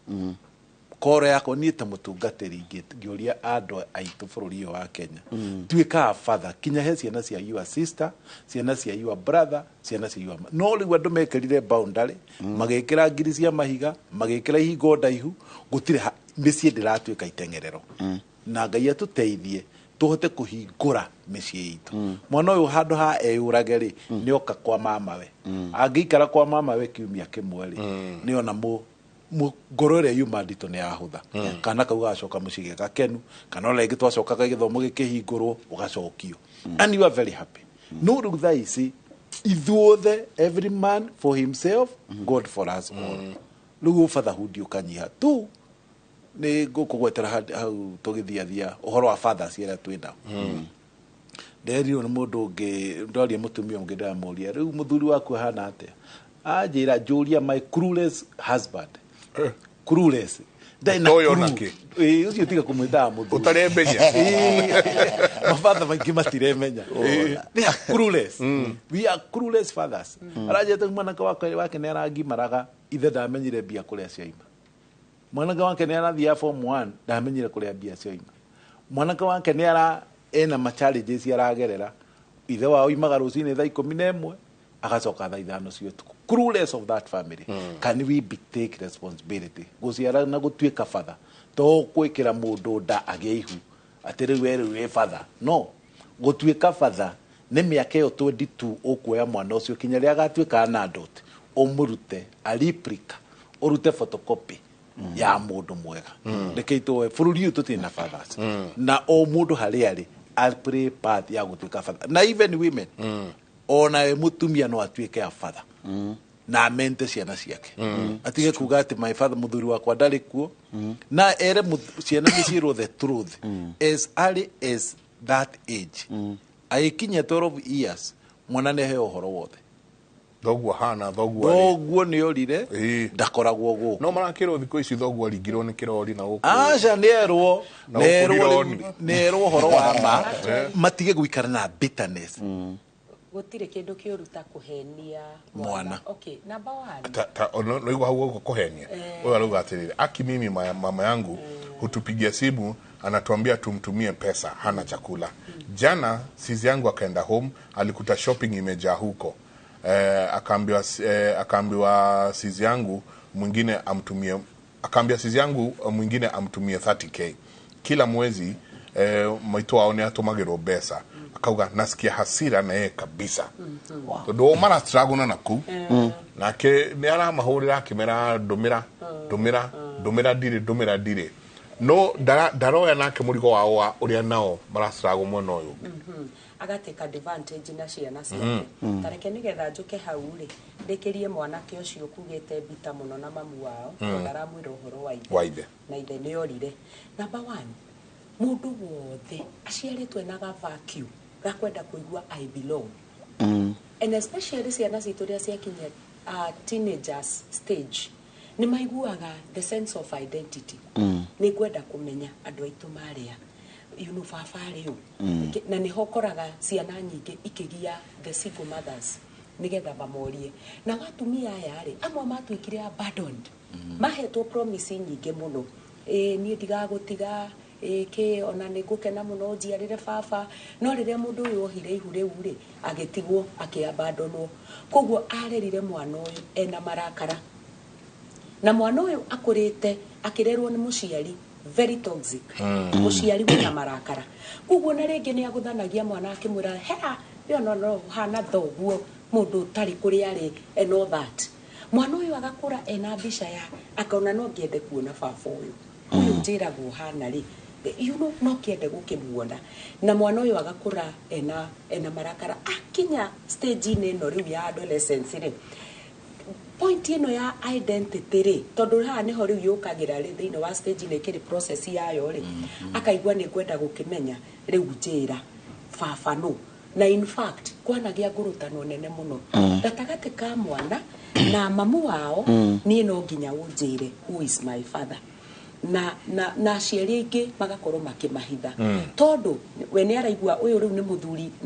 koro yako ni ta mutungatiri ngioria andu aitu bururi wa Kenya twika father kinya he ciana cia your sister ciana cia your brother ciana cia your no riu andu mekerire boundary magekira ngiri cia mahiga magekira ihingo ndaihu gutire mĩciĩ ndĩratuĩka iteng'erero na Ngai atuteithie tuhote kuhingũra mĩciĩ itũ mwana ũyũ handũ ha eyũrage rĩ nĩ oka kwa mama we angĩikara kwa mama we kiumia kĩmwe rĩ nĩ ona ngoro ĩrĩa yuma nditũ nĩ yahũtha kana kau gacoka mũciĩ gakenu kana ona rĩngĩ twacokaga gĩthomo gĩkĩhingũrwo ũgacokio and you are very happy no rĩu thaa ici ithuothe every man for himself God for us all rĩu fatherhood ũkanyiha tu nä ngå kå gwetera hau tå gä thiathia å horo wa fathers ä rä a twä nao nderirwo nä må ndå å ngä ndoria må tumia å ngä ndamå ria rä u må thuri waku hana atä anjä ra njå ria my clueless husband clueless å cio tiga kå mwä taga må thuri utaremenya mabatha maingä matiremenya we are clueless fathers aranjete mwanake wake nä arangimaraga ithe ndamenyire mbia kå rä a ciaima mwanake wake nä arathia form 1 ndamenyire kå rä a mbia ciaima mwanake wake nä ara ena ma challenges aragerera ithe wao imaga rũcinĩ thaa 11 agacoka thaa 5 cia ũtukũ clueless of that family can we take responsibility gũciara na gũtuĩka father to gwĩkĩra mũndũ nda agĩe ihu atiri we father no gutuika father ne miaka yo 22 ukuoya mwana ucio kinya ria gatuika na adult umurute aliprika urute photocopy ya mundu mwega ndekeito bururi utu tina fathers na o mundu hari ari play part ya gutuika father na even women ona mutumia no atuike ya father na mente ciana ciake atige kuga ati my father muthuri wakwa ndari kuo na ere ciana nicirwo the truth as early as that age aikinya 12 years mwana ne he uhoro wothe thoguo hana thoguo ni orire ndakoragwo guo no marakirwo thiko ici thoguo ringirwo ni kirori na guku aca nerwo horo wa ma matige guikara na bitterness gutire kindu kiuruta kuhenia mwana okay number 1 no igwa haugo kuhenia wewe aluga atirire mimi mama yangu hutupigia simu anatuambia tumtumie pesa hana chakula jana sisi yangu akaenda home alikuta shopping imejaa huko akaambiwa sisi yangu mwingine amtumie akaambia sisi yangu mwingine amtumie 30k kila mwezi mwaito aone atumagirwo pesa akauga nasikia hasira na yeye kabisa ndo mara struggle na naku nake ni ara mahurira kimera ndumira dire no daroya nake murigo wao uria nao mara struggle mwana uyu agateka advantage na ciana ciake tareke nigetha njuke hau ri ndikirie mwanake ucio kugite bita muno na mamu wao ndaramwira uhoro wa ithe na ithe ni orire number 1 mundu wothe aciaritwe na vacuum gakwenda kuigua I belong and especially ciana citu ria ciakinya teenagers stage ni maiguaga the sense of identity ni kwenda kumenya andu aitu maria baba na ni hokoraga ciana nyingi ikigia the single mothers nigetha bamorie na watumia aya ri amwe matuikire abandoned mahetwo promise nyingi muno ni ndigagutiga ke ona nigukena muno njiarire baba no riria mundu uyu ohire ihu riu ri agitigwo akiabandonwo koguo arerire mwana uyu ena marakara na mwana uyu akurite akirerwo ni muciari very toxic muciari wina marakara koguo na ringi ni aguthanagia mwana akimwira hera yo no hana thoguo mundu utari kuri ari and all that mwana uyu agakura ena bisha ya akaona no ngiende kuona baba uyu njiragwo hana ri no kiende gukimuona na mwana uyu agakura ena marakara akinya stage ino riu ya adolescence ri point ino ya identity ri tondu ha niho riu yukagira ri thiini wa stage ino kiri process yayo ri akaigua ni kwenda gukimenya riu njira baba no na in fact kwanagia ngurutano nene muno gatagati ka mwana na mamu wao ni no nginya unjire who is my father na ciari ingi magakorwo makimahitha tondu we ni araigua uyu riu ni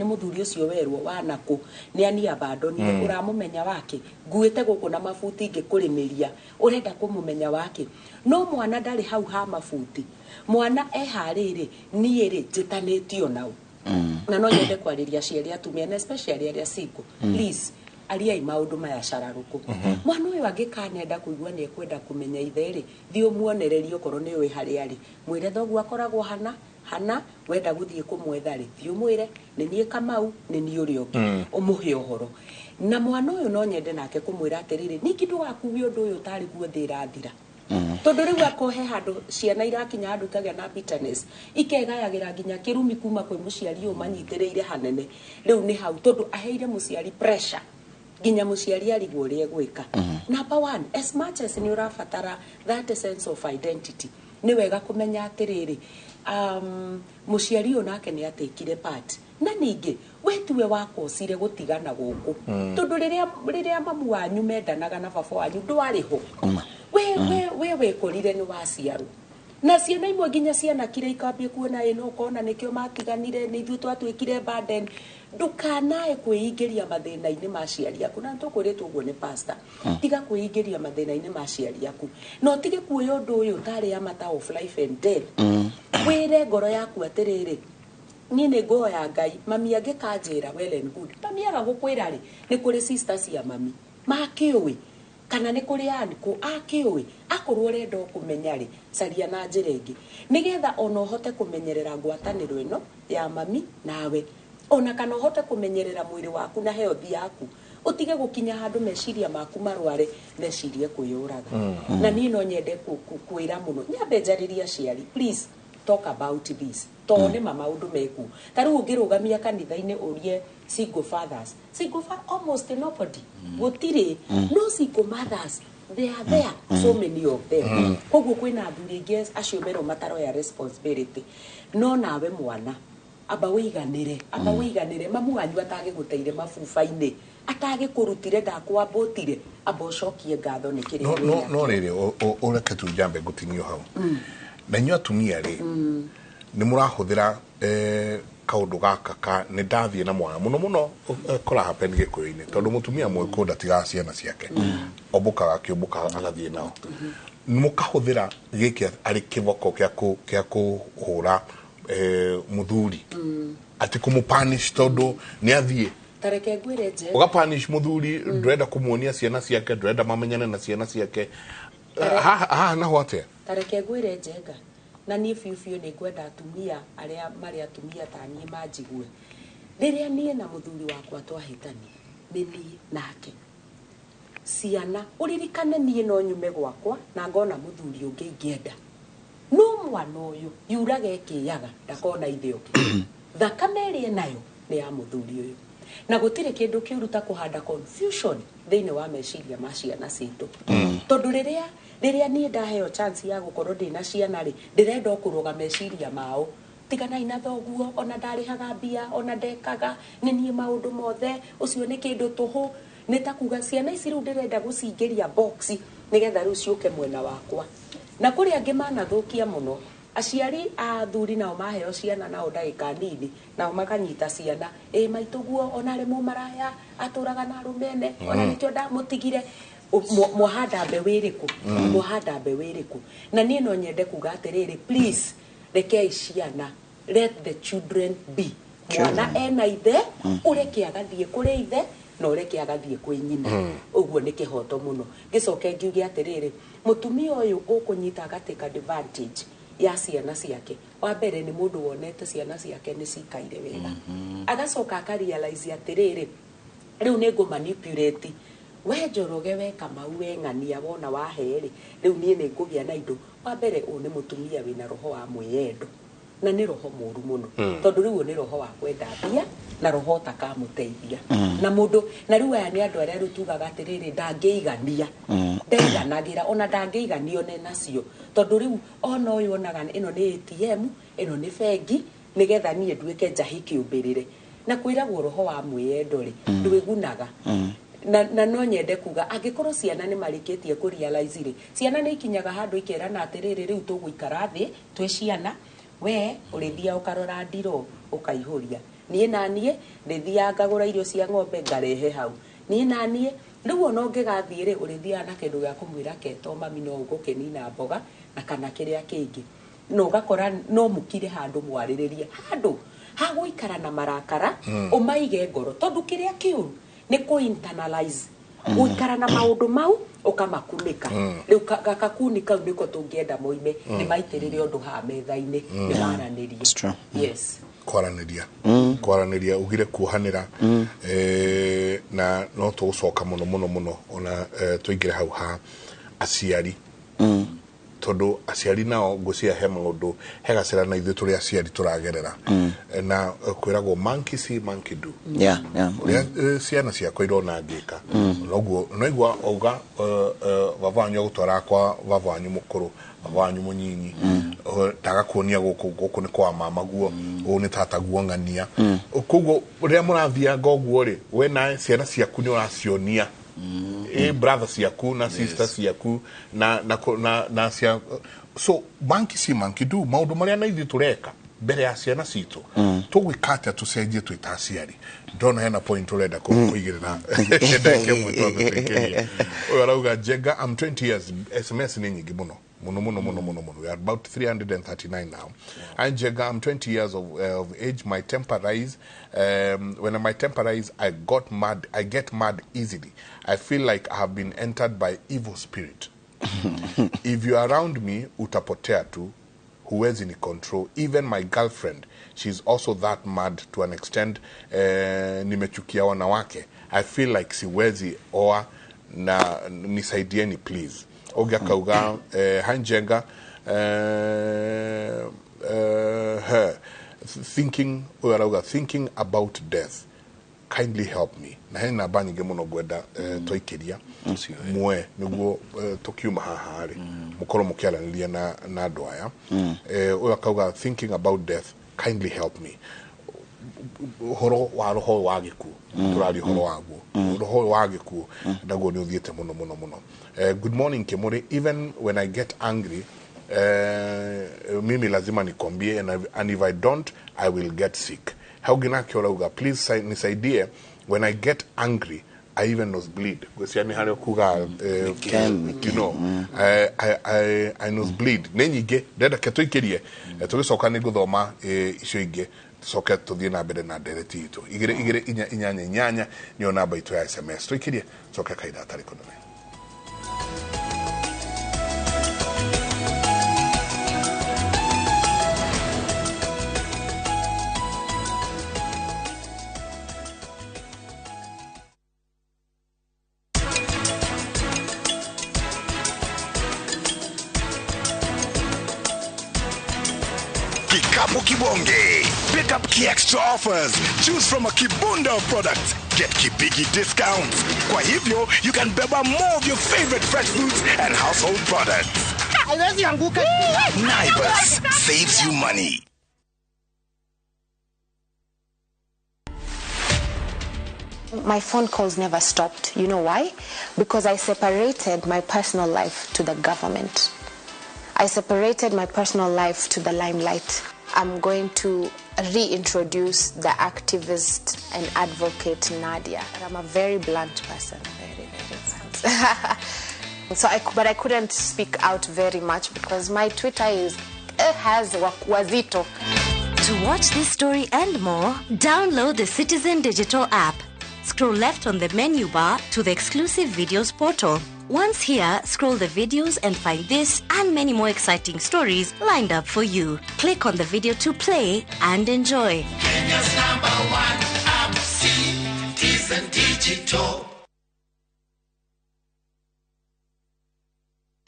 muthuri ucio werwo wanako ni ani abandoni uramumenya wake nguite guku na mafuti ngikurimeria urenda kumumenya wake no mwana ndari hau ha mafuti mwana ehariri nie ri jitanitio nau na no nyende kwariria ciari atumia especially aria single please aria maundu maya cararuku mwana uyu angikanenda kuigua ni ekwenda kumenya itheri thio muonererio okoro ni we hari ari mwire thogu akoragwo hana wenda guthie kumwetha ri thio mwire ni nie Kamau ni nie uri ongi umuhe uhoro na mwana uyu no nyende nake kumwira atiriri niki ndugakuwe undu uyu tari guo thirathira tondu riu akohe handu ciana irakinya handu ikagia na bitterness ikegayagira nginya kirumi kuma kwi muciari uyu manyitiriire hanene riu ni hau tondu aheire muciari pressure ginya muciari arigwo ri egwika number 1 as much as ni urafatara that sense of identity ni wega kumenya atiriri muciari uyu nake ni atekire part na ningi wetuwe wako cire gutigana guku tondu riria mamu wanyu mendanaga na baba wanyu ndwari ho we korire ni waciarwo na ciana imwe ginya ciana kire ikambie kuona ino kona nikio matiganire ni ithu twatwikire burden ndukanae kwiingiria mathina-ini ma ciari yaku na tukuritwo guo ni pastor tiga kwiingiria mathina-ini ma ciari yaku no tige kuoya undu uyu tari ya matter of life and death wire ngoro yaku atiriri ni nguoya Ngai mami angikanjira well and good mami aga gukwira ri ni kuri sisters ya mami makiuwi kana nä kå rä aniko akä å ä akorwo renda kå menya rä caria na njä ra ä ngä nä getha ona hote kå menyerera ngwatanä ro ä no ya mami nawe ona kana hote kå menyerera mwä rä waku na health yaku å tige gå kinya handå meciria maku marware mecirie kwä å raga na niä no nyende kwä ra må no nyambe njarä ria ciari please talk about this tone mama maundu meku taru ungirugamia kanitha-ini urie single fathers almost nobody gutire no single mothers they are there so many of them koguo kwina athuri ingi acio mero mataroya responsibility no nawe mwana aba wiganire mamu wanyu atage guteire mabuba-ini atage kurutire ndakwambutire aba ucokie ngatho ni kiri no riri ureke tu jambe gutinio hau na nyu atumia ri ni murahuthira kaundu gaka ka ni ndathie na mwana muno kora happen gikuyu-ini tondu mutumia mwiko ndatiga ciana ciake obukaga akiubuka agathie nao ni mukahuthira giki ari kiboko kia kuhura muthuri ati kumupanish tondu ni athie tareke ngwire je ugapanish muthuri ndrenda kumuonia ciana ciake ndrenda mamenyane na ciana ciake na wate tareke ngwire njenga na ni biu ni ngwenda atumia aria mari atumia tanie manjigue riria nie na muthuri wakwa twahitani ni nie nake ciana uririkane nie no nyume gwakwa na ngona muthuri ungi ingienda no mwana uyu yuraga ekiyaga ndakona ithe uki thakame ri nayo ni ya muthuri uyu na gutire kindu kiuruta kuhanda confusion thiini wa meciria ma ciana citu tondu riria nie ndaheo chance ya gukorwo ndina ciana ri ndirenda kuruga meciria mao tigana ina thoguo ona ndarihaga mbia ona ndekaga ni nie maundu mothe ucio ni kindu tuhu ni ta kuga ciana ici riu ndirenda gucingiria box nigetha riu ciuke mwena wakwa na kuri angi manathukia muno aciari athuri nao maheo ciana nao ndagika nini nao makanyita ciana maituguo ona rimo maraya aturaga na rumene ona nikio ndamutigire muhanda mbe wiriku na nie no nyende kuga atiriri please rekei ciana let the children be mwana ena ithe ureke agathie kuri ithe no reke agathie kwi nyina uguo ni kihoto muno gicoke ngiuge atiriri mutumia uyu ukunyita agateka advantage ya ciana ciake wa mbere ni mundu wonete ciana ciake ni cikaire wega agacoka akarealize atiriri riu ni manipulate we Njoroge we Kamau we Ng'ania wona waheri riu nie ni ngugia na indo wa mbere ni mutumia wina roho wa mwiyendo na ni roho muru muno tondu riu ni roho wa kwenda mbia na roho takamuteithia na mundu na riu aya ni andu aria rutugaga atiriri ndangeigania ndeiganagira ona ndangeiganio ne nacio tondu riu ona uyu onaga ino ni ATM ino ni bengi nigetha nie nduike njahi kiumbirire na kwiragwo roho wa mwiyendo ri ndwigunaga na no nyende kuga angikorwo ciana ni marikitie ku realize ri ciana ni ikinyaga handu ikerana atiriri riu tuguikara thi twi ciana we urithia ukarora ndiro ukaihuria nie nanie rithia ngagura irio cia ng'ombe ngarehe hau nie nanie riu ona ungigathie ri urithia na kindu gya kumwira keto mami no ugukenina mboga na kana kiria kingi no gakora no mukire handu mwariririe handu haguikara na marakara umaige ngoro tondu kiria kiuru ni ku internalize guikara na maundu mau ukamakunika riu gakakunika niko tungienda moime ni maitirire undu ha metha-ini ni maraniria yes kwaraniria ugire kuhanira na no tugucoka muno ona tuingire hau ha aciari tondu aciari nao ngucia he maundu hegacira na ithu turi aciari turagerera na kwiragwo monkey see monkey do ciana ciakwa irona ngika noguo noigua auga baba wanyu gutwara kwa baba wanyu mukuru baba wanyu munyinyi ndagakuonia guku ni kwa mama guo u ni tata guo Ng'ania koguo ria murathia ngoguo ri we na ciana ciaku ni uracionia brother ciaku na sister ciaku na cia so monkey see monkey do maundu maria na ithi tureka mbere ya ciana citu tugwikata tucenjie twita aciari ndona hena point urenda kuigirira ndeke mwito ametekeria uyu arauga Jenga I'm 20 years SMS ni nyingi muno We are about 339 now. And Jega, I'm 20 years of age. My temper rise. When my temper rise, I get mad easily. I feel like I have been entered by evil spirit. If you are around me, utapotea tu. Huwezi ni control. Even my girlfriend, she's also that mad to an extent. Nimechukia wanawake. I feel like siwezi oa na nisaidieni please. Oga kauga hanjenga her thinking about death. Kindly help me. Na hena bani gemono gweda toikeria mwe niguo tokiuma hahari mukoro mukiala nilia na doya oga kauga thinking about death. Kindly help me. Horo wa roho wagiku turali horo wagu roho wagiku dago ni uthiete muno. Good morning Kemuri. Even when I get angry, mimi lazima nikombie, and if I don't, I will get sick. Haugina kiolauga, please nisaidie. When I get angry, I even nosebleed. You know, I nosebleed. Nenyige, deda ketoikerie. Tulisoka niguthoma ishoige. Soka tuthie na mbere na ndereti itu. Igire inyanya niyo namba itu ya SMS. Tuikirie soka kaida atari konone. Kikapu Kibonge. Pick up key extra offers. Choose from a Kibunda of products. Get Kibigi discounts. Kwa hivyo, you can beba more of your favorite fresh foods and household products. Naivas saves you money. My phone calls never stopped. You know why? Because I separated my personal life to the government. I separated my personal life to the limelight. I'm going to reintroduce the activist and advocate Nadia. I'm a very blunt person, very blunt. But I couldn't speak out very much because my Twitter has wazito. To watch this story and more, download the Citizen Digital app. Scroll left on the menu bar to the exclusive videos portal. Once here, scroll the videos and find this and many more exciting stories lined up for you. Click on the video to play and enjoy. Kenya's #1 app, Citizen Digital.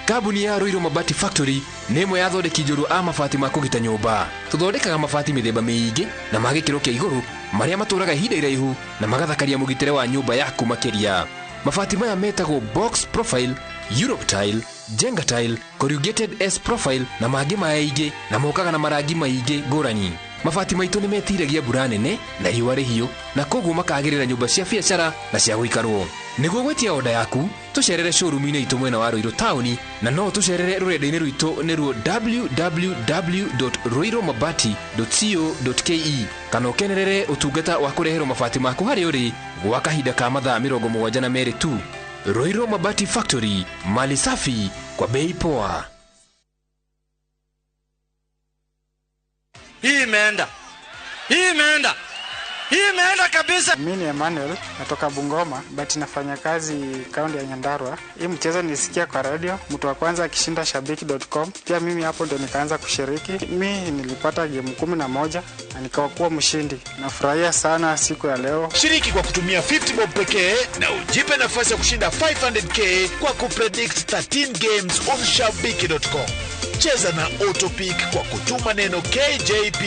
Kabuni ya Roiro Mabati Factory nĩ ĩmwe ya thondeki njũru a mabati ma kũgita nyũmba. Tũthondekaga mabati mĩthemba mĩingĩ na ma gĩkĩro kĩa igũrũ marĩa matũraga ihinda iraihu na magathakaria mũgitĩre wa nyũmba yaku makĩria. Mabati maya metagwo box profile, Europe tile, Jenga tile, corrugated S profile na mangĩ maingĩ na mokaga na marangi maingĩ ngũrani. Mabati maitũ nĩ metiragia mbura nene na riũa rĩhiũ na koguo makagĩrĩra nyũmba cia biacara na cia gũikarwo. Nĩguo gwetia oda yaku, tũcerere showroom-inĩ itũ mwena wa Roiro Town na no tũcerere rũrenda-inĩ rwitũ nĩruo www.roiromabati.co.ke kana ũkenerere ũtungata wa kũreherwo mabati maku harĩa ũrĩ gwa kahinda ka mathaa 72 tu. Roiro Mabati Factory, mali safi kwa bei poa. Hii imeenda kabisa. Mimi ni Emmanuel, natoka Bungoma, but nafanya kazi kaunti ya Nyandarua. Hii mchezo nilisikia kwa radio, mtu wa kwanza akishinda shabiki.com. Pia mimi hapo ndo nikaanza kushiriki. Mimi nilipata game 11 na nikawa mshindi. Nafurahia sana siku ya leo. Shiriki kwa kutumia 50 bob pekee na ujipe nafasi ya kushinda 500k kwa kupredict 13 games on shabiki.com. Cheza na Autopic kwa kutuma neno KJP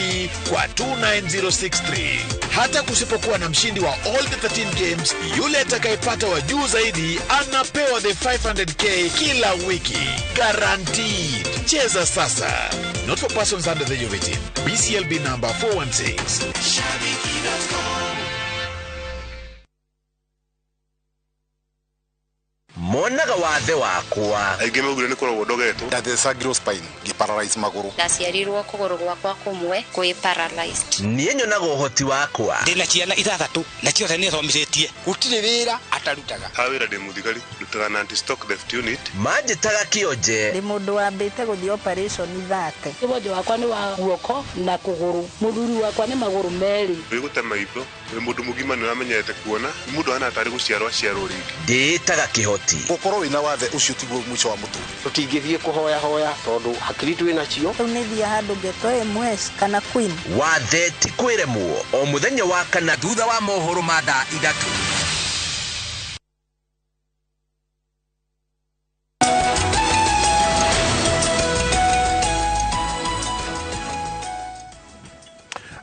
kwa 29063. Hata kusipokuwa na mshindi wa all the 13 games, yule atakayepata wa juu zaidi anapewa the 500k kila wiki. Guaranteed. Cheza sasa. Not for persons under the age of 18. BCLB number 416. Shabiki.com. Monaga wathe wakwa aigeme ugire ni korwo ndogeto ndathesa spine giparalyze maguru ndaciarirwo kuguru gwakwa kumwe kwi paralyzed niĩ nyonaga ũhoti wakwa ndina ciana ithathatu na ciothe nĩ thomithetie gutire wĩra matarutaga hawira de muthigari rutaga na anti stock theft unit manjitaga kionje ndi mundu wambite guthi operation ithate kibojo wakwa ni wa guoko na kuguru muthuri wakwa ni maguru meri wigutema ipo mundu mugima ni uramenyete kuona mundu ana atari guciarwa ciarwo ringi nditaga kihoti gukorwo wina wathe ucio tiguo mwico wa mutu tutingithie kuhoya hoya tondu hakiri twi nacio unithia handu ngetoe mwes kana queen wathe ti kwiremwo o muthenya wa kana thutha wa mohoro ma thaa 3.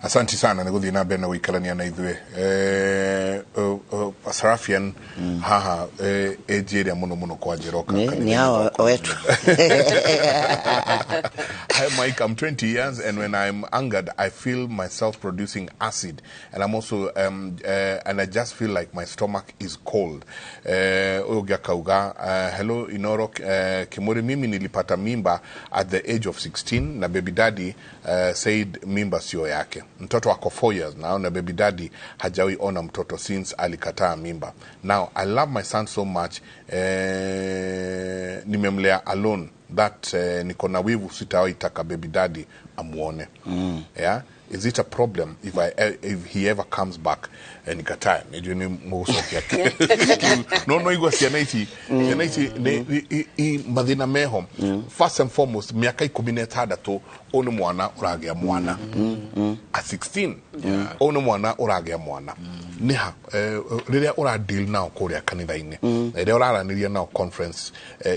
Asante sana nä gå thiä na mbere na gå ikarania na ithuä Sarafian haha ä rä a må no må no kwa njä roka ni hao wetu. Hi Mike, I'm 20 years and when I'm angered I feel myself producing acid and I'm also and I just feel like my stomach is cold. Oga kauga hello Inoro Kimuri, mimi nilipata mimba at the age of 16 na baby daddy said mimba sio yake. Mtoto wako 4 years now na baby daddy hajawi ona mtoto since alikataa mimba. Now I love my son so much, nimemlea alone that niko na wivu sitawahi taka baby daddy amuone. Yeah, is it a problem if he ever comes back nikatae ndio ni musoki yake no igwa cianaiti ni mathina meho. First and foremost miaka 16 ono mwana uragea mwana at 16 ono mwana uragea mwana niha riria ura deal nao kuria kanitha-ini riria uraraniria nao conference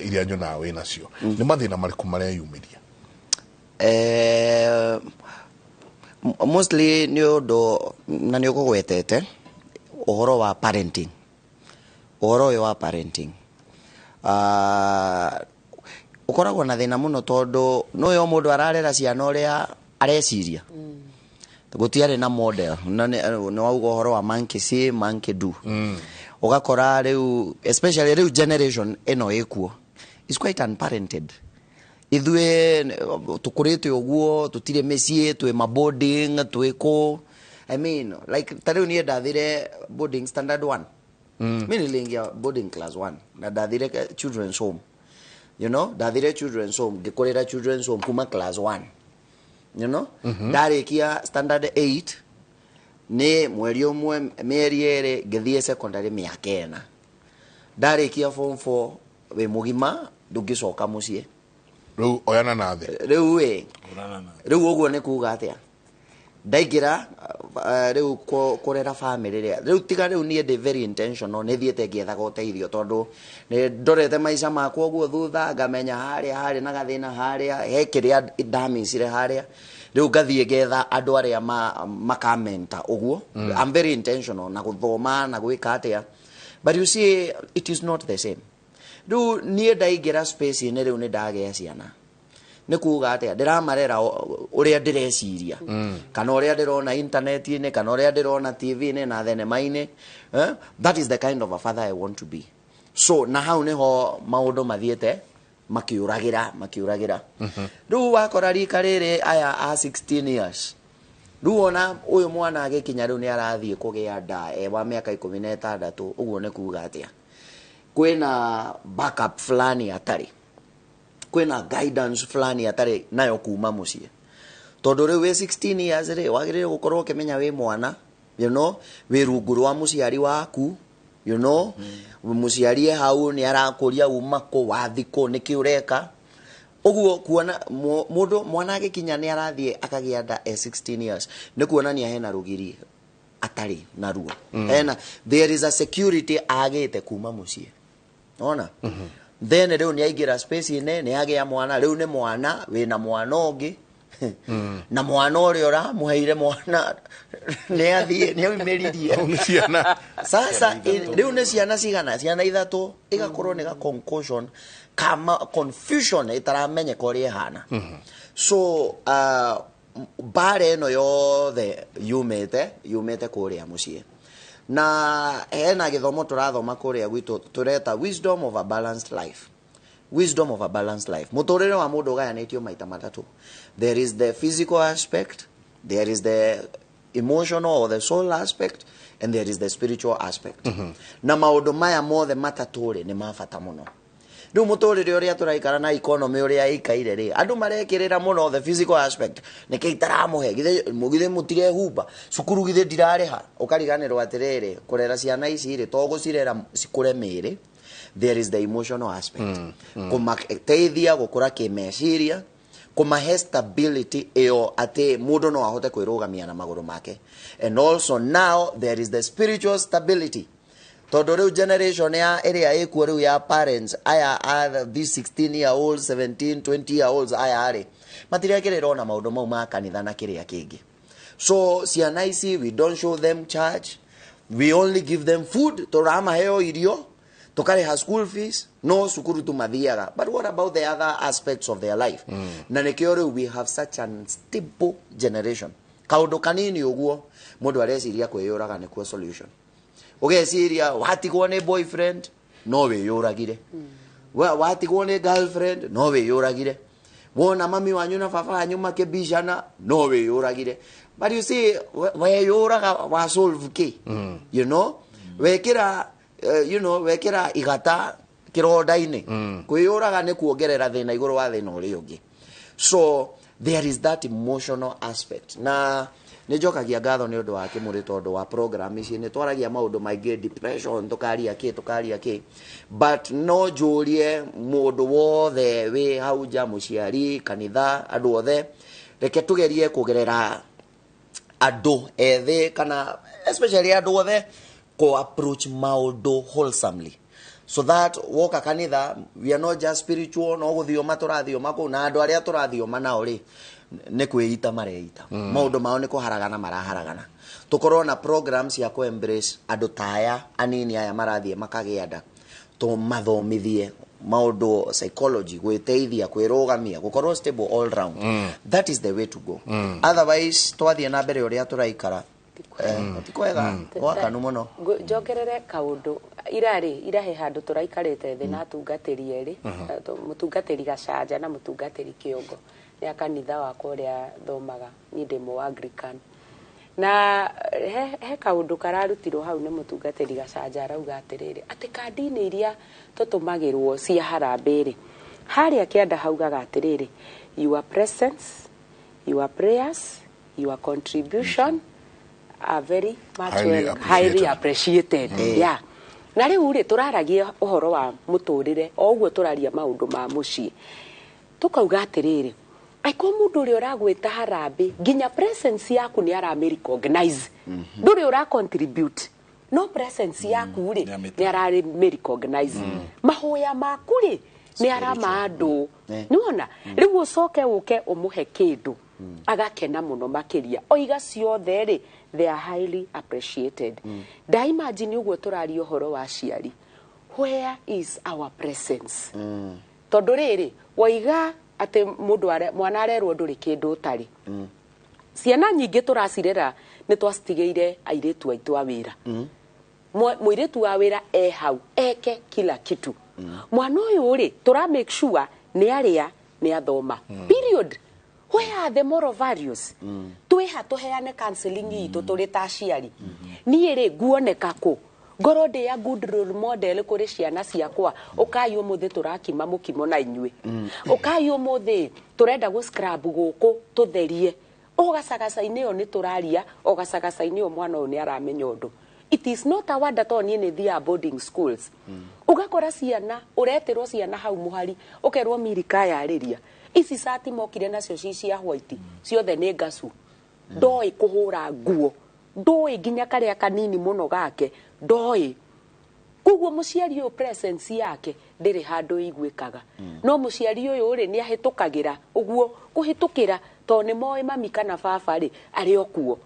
iria nyo nawe nacio ni mathina mariku maria yumiria mostly ni undu na ni ugwetete uhoro wa parenting, uhoro wa parenting ukoragwo na thina muno tondu no yo mundu ararera ciana uria areciria gutiare na model no auga uhoro wa monkey see monkey do ugakora riu especially riu generation eno ekuo is quite unparented. Ithue tukurite uguo tutire mesie twe maboarding tweko I mean like tariu ni ndathire boarding standard 1 mimi nilingia boarding class 1 na ndathire children's home, you know, ndathire children's home gikorera children's home kuma class 1, you know. Ndarikia standard 8 ni mweri umwe mieri ere ngithie secondary miaka 4 ndarikia form 4 we mugima ndugicoka mucie riu oyana na thi riu uguo ni kuga atia ndaigira riu kurera family riu tiga riu ni ndi very intentional ni thiete ngiethaga uteithio tondu ni ndorete maica makwa uguo thutha ngamenya haria na gathina haria he kiria ndamicire haria riu ngathie ngetha andu aria makamenta uguo. I'm very intentional na guthoma na gwika atia, but you see it is not the same. Riu ni ndaigira space ni riu ni ndagea ciana ni kuga atia ndiramarera uria ndireciria kana uria ndirona internet ni kana uria ndirona TV ni na thenema-ini. That is the kind of a father I want to be. So na hau niho maundu mathiete makiuragira riu wakora rika riri aya a 16 years riu ona uyu mwana agikinya riu ni arathie kugia nda wa miaka 16 uguo ni kuga atia kwina backup fulani atari, kwina guidance fulani atari nayo kuma mucie tondu riu we 16 years ri wagirire gukorwo ukimenya we mwana, you know, we rungu rwa muciari waku, you know, muciari hau ni arakuria umako wathiko niki ureka uguo kuona mundu mwana agikinya ni arathie akagia nda 16 years ni kuonania hena rugiri atari na ruo hena there is a security agite kuma mucie ona then riu ni aigira space ine ni agia mwana riu ni mwana wina mwana ungi na mwana uria uramuheire mwana ni athie ni umiririe sasa riu ni ciana cigana ciana 3 igakorwo ni ga concussion kama confusion itaramenyeka uria hana. So bare no yothe yumete kuria mucie na hena githomo turathoma kuria gwitu tureta wisdom of a balanced life. Wisdom of a balanced life. Muturire wa mundu gayanitio maita matatu. There is the physical aspect, there is the emotional or the soul aspect, and there is the spiritual aspect. Na maundu maya mothe mataturi ni mabata muno. Riu muturire uria turaikara na economy uria ikaire ri andu marekirira muno the physical aspect niki itaramuhe githe mutire humba cukuru githe ndirareha ukariganirwo atiriri kurera ciana ici ri to gucirera cikure miri. There is the emotional aspect. Kumateithia gukura kimeciria, kumahe stability eo ate mundu no ahote kwirugamia na maguru make. And also now there is the spiritual stability. Todo reu generation ya area ekuo reu ya parents aya are these 16 year olds, 17, 20 year olds aya are matiria kirero na maundu mau ma kanitha na kiria kingi. So ciana ici we don't show them church, we only give them food, torama heo irio, tokare ha school fees, no sukuru tu mathiaga. But what about the other aspects of their life? Na nikio reu we have such an unstable generation. Kaundu kanini uguo mundu areciria kwiyuraga ni kwa solution. Ugeciria watigwo ni boyfriend no wiyuragire, watigwo ni girlfriend no wiyuragire, wona mami wanyu na baba wanyu makibishana no wiyuragire. But you see weyuraga wa solve ki, you know, wekira wekira igata kironda-ini kwiyuraga ni kuongerera thina iguru wa thina uri ungi. So there is that emotional aspect. Na nijokagia ngatho ni undu wa kimuri tondu wa program ici ni twaragia maundu maingi depression tukaria ki but no jurie mundu wothe we hauja muciari kanitha andu othe reke tugerie kugerera andu ethe kana especially andu othe ko approach maundu wholesomely, so that woka kanitha we are not just spiritual no guthioma turathioma ko na andu aria turathioma nao ri ne kwita mareita maundu mao ni kuharagana maraharagana. Tukorwo na programs ya ku embrace andu taya anini aya marathie makagianda to mathomithie maundu psychology, gwiteithia, kwirugamia, gukorwo stable all round. That is the way to go. Otherwise twathie na mbere uria turaikara tikwega wakanu muno. Njogerere kaundu irahe handu turaikarite thi na atungatiri eri, mutungatiri Gacanja na mutungatiri Kiongo ya kanitha wakwa uria thomaga ni ndimo Anglican. Na he kaundu kararutirwo hau ni mutungatiri Gacanja arauga atiriri ati kandini iria tutumagirwo cia harambiri haria kianda haugaga atiriri your presence, your prayers, your contribution are very much highly appreciated. Yeah. Na riu ri turaragia uhoro wa muturire oguo turaria maundu ma mucii tukauga atiriri aiko mundu uri uragwita harambi nginya presence yaku ni ara recognize nduri ura contribute no presence yaku ri ni ara recognize mahoya maku ri ni ara maandu niwona riu ucoke uke umuhe kindu agakena muno makiria oiga ciothe ri they are highly appreciated. Da imagine uguo turari uhoro wa ciari, where is our presence? Tondu riri waiga ati mundu mwana arerwo nduri kindu utari ciana nyingi turacirera ni twacitigeire airitu aitu a wira muiritu wa wira hau eke kila kitu mwana uyu ri tura make sure ni aria ni athoma period. Where are the moral values? Tuiha tuheane counseling itu turi ta ciari ni ri guoneka ku ngoro ndi ya good role model kuri ciana ciakwa ukai umuthi turakima mukimo na inyui ukai umuthi turenda gu scrub guku tutherie ugacagacaini yo ni turaria ugacagacaini yo mwana uyu ni aramenya undu. It is not a wonder to ni thia boarding schools ugakora ciana uretirwo ciana hau muhari ukerwo mirika yariria ici sati mokire nacio cia white ciothe ni ngacu ndoi kuhura nguo ndoi nginya karia kanini muno gake ndoi kuguo muciari uyu presence yake ndiri handu igwikaga no muciari uyu ri ni ahitukagira uguo kuhitukira to ni moi mami kana baba ri ari okuo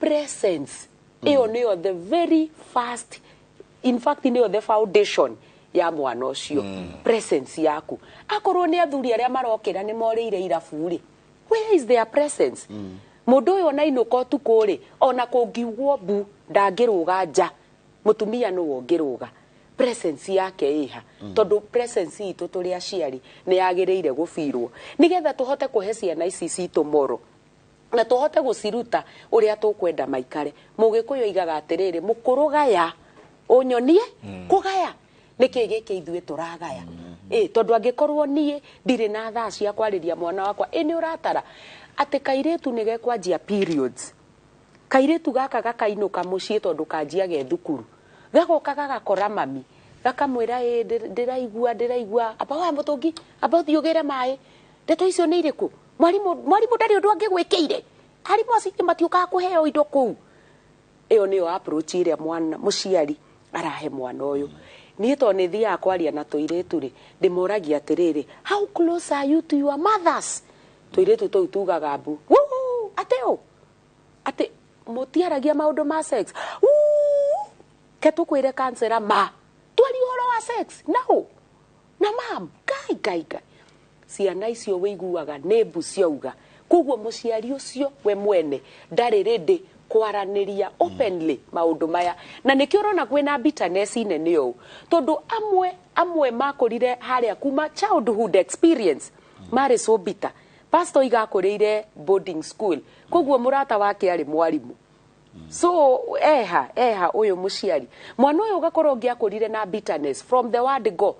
presence iyo niyo the very first, in fact niyo the foundation ya mwana ucio presence yaku akorwo ni athuri aria marokira ni morire irabu ri where is their presence? Mundu uyu na inuko tuku ri ona kungiugwo bu ndangiruga nja mutumia no wongiruga presence yake iha tondu presence itu turi aciari ni yagireire gufirwo nigetha tuhote kuhe ciana ici citu moro na tuhote guciruta uria tukwenda maikare. Mugikuyu igaga atiriri mukurugaya unyonie kugaya niki giki ithue turagaya tondu angikorwo nie ndire na thaa cia kwariria mwana wakwa ni uratara ati kairetu nige kwanjia periods kairetu gaka gakainuka mucii tondu kanjia ge thukuru gagoka gagakora mami gakamwira ndiraigua aba wa mutungi aba thiugire mai ndeto icio ni iriku mwarimu ndari undu angigwikiire arimu acinge matiuka kuheo indo kuu iyo niyo approach iria mwana muciari arahe mwana uyu ni to ni thia kwaria na tuiretu ri ndimuragia atiriri how close are you to your mothers tuiretu tu tugaga mbu ateo ate mutiaragia maundu ma sex ke tukwire kansera ma twari horo wa sex no na mam gai ciana icio wiguaga nebu ciauga kuguo muciari ucio we mwene ndari ready kwaraniria openly maundu maya na nikio rona kwina bitterness nene o tondu amwe makorire haria kuma childhood experience mari so bitter pastor igakorire boarding school kuguo murata wake ari mwarimu so eha uyu muciari mwana uyu gakorwo ngiakorire na bitterness from the word go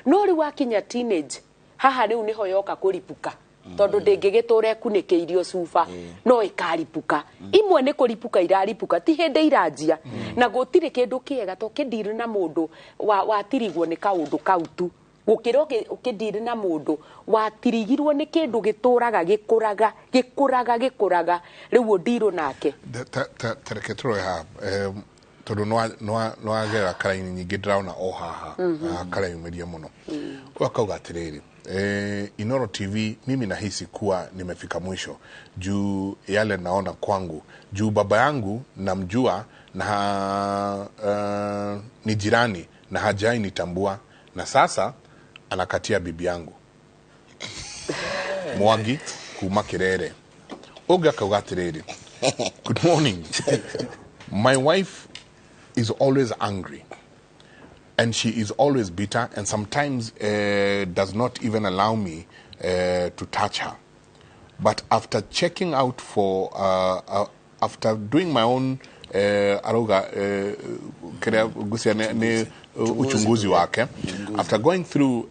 no ri wakinya teenage haha riu niho yoka kuripuka tondu ndingigiture kunikeirio cuba no ikaripuka imwe ni kuripuka iraripuka ti hindi iranjia na gutiri kindu kiega to kidiri na mundu watirigwo ni kaundu kautu gukira ukidiri na mundu watirigirwo ni kindu gituraga gikuraga riu undiru nake tereketro ha tondu no agera karaini nyingi ndiraona o haha karayumiria muno wakauga atiriri Inoro TV mimi nahisi kuwa nimefika mwisho juu yale naona kwangu juu baba yangu namjua na ni jirani na hajai nitambua na sasa anakatia bibi yangu Mwangi kuma Kirere oga kaugatiriri. Good morning. My wife is always angry and she is always bitter and sometimes does not even allow me to touch her. But after checking out for, after doing my own uchunguzi wake, after going through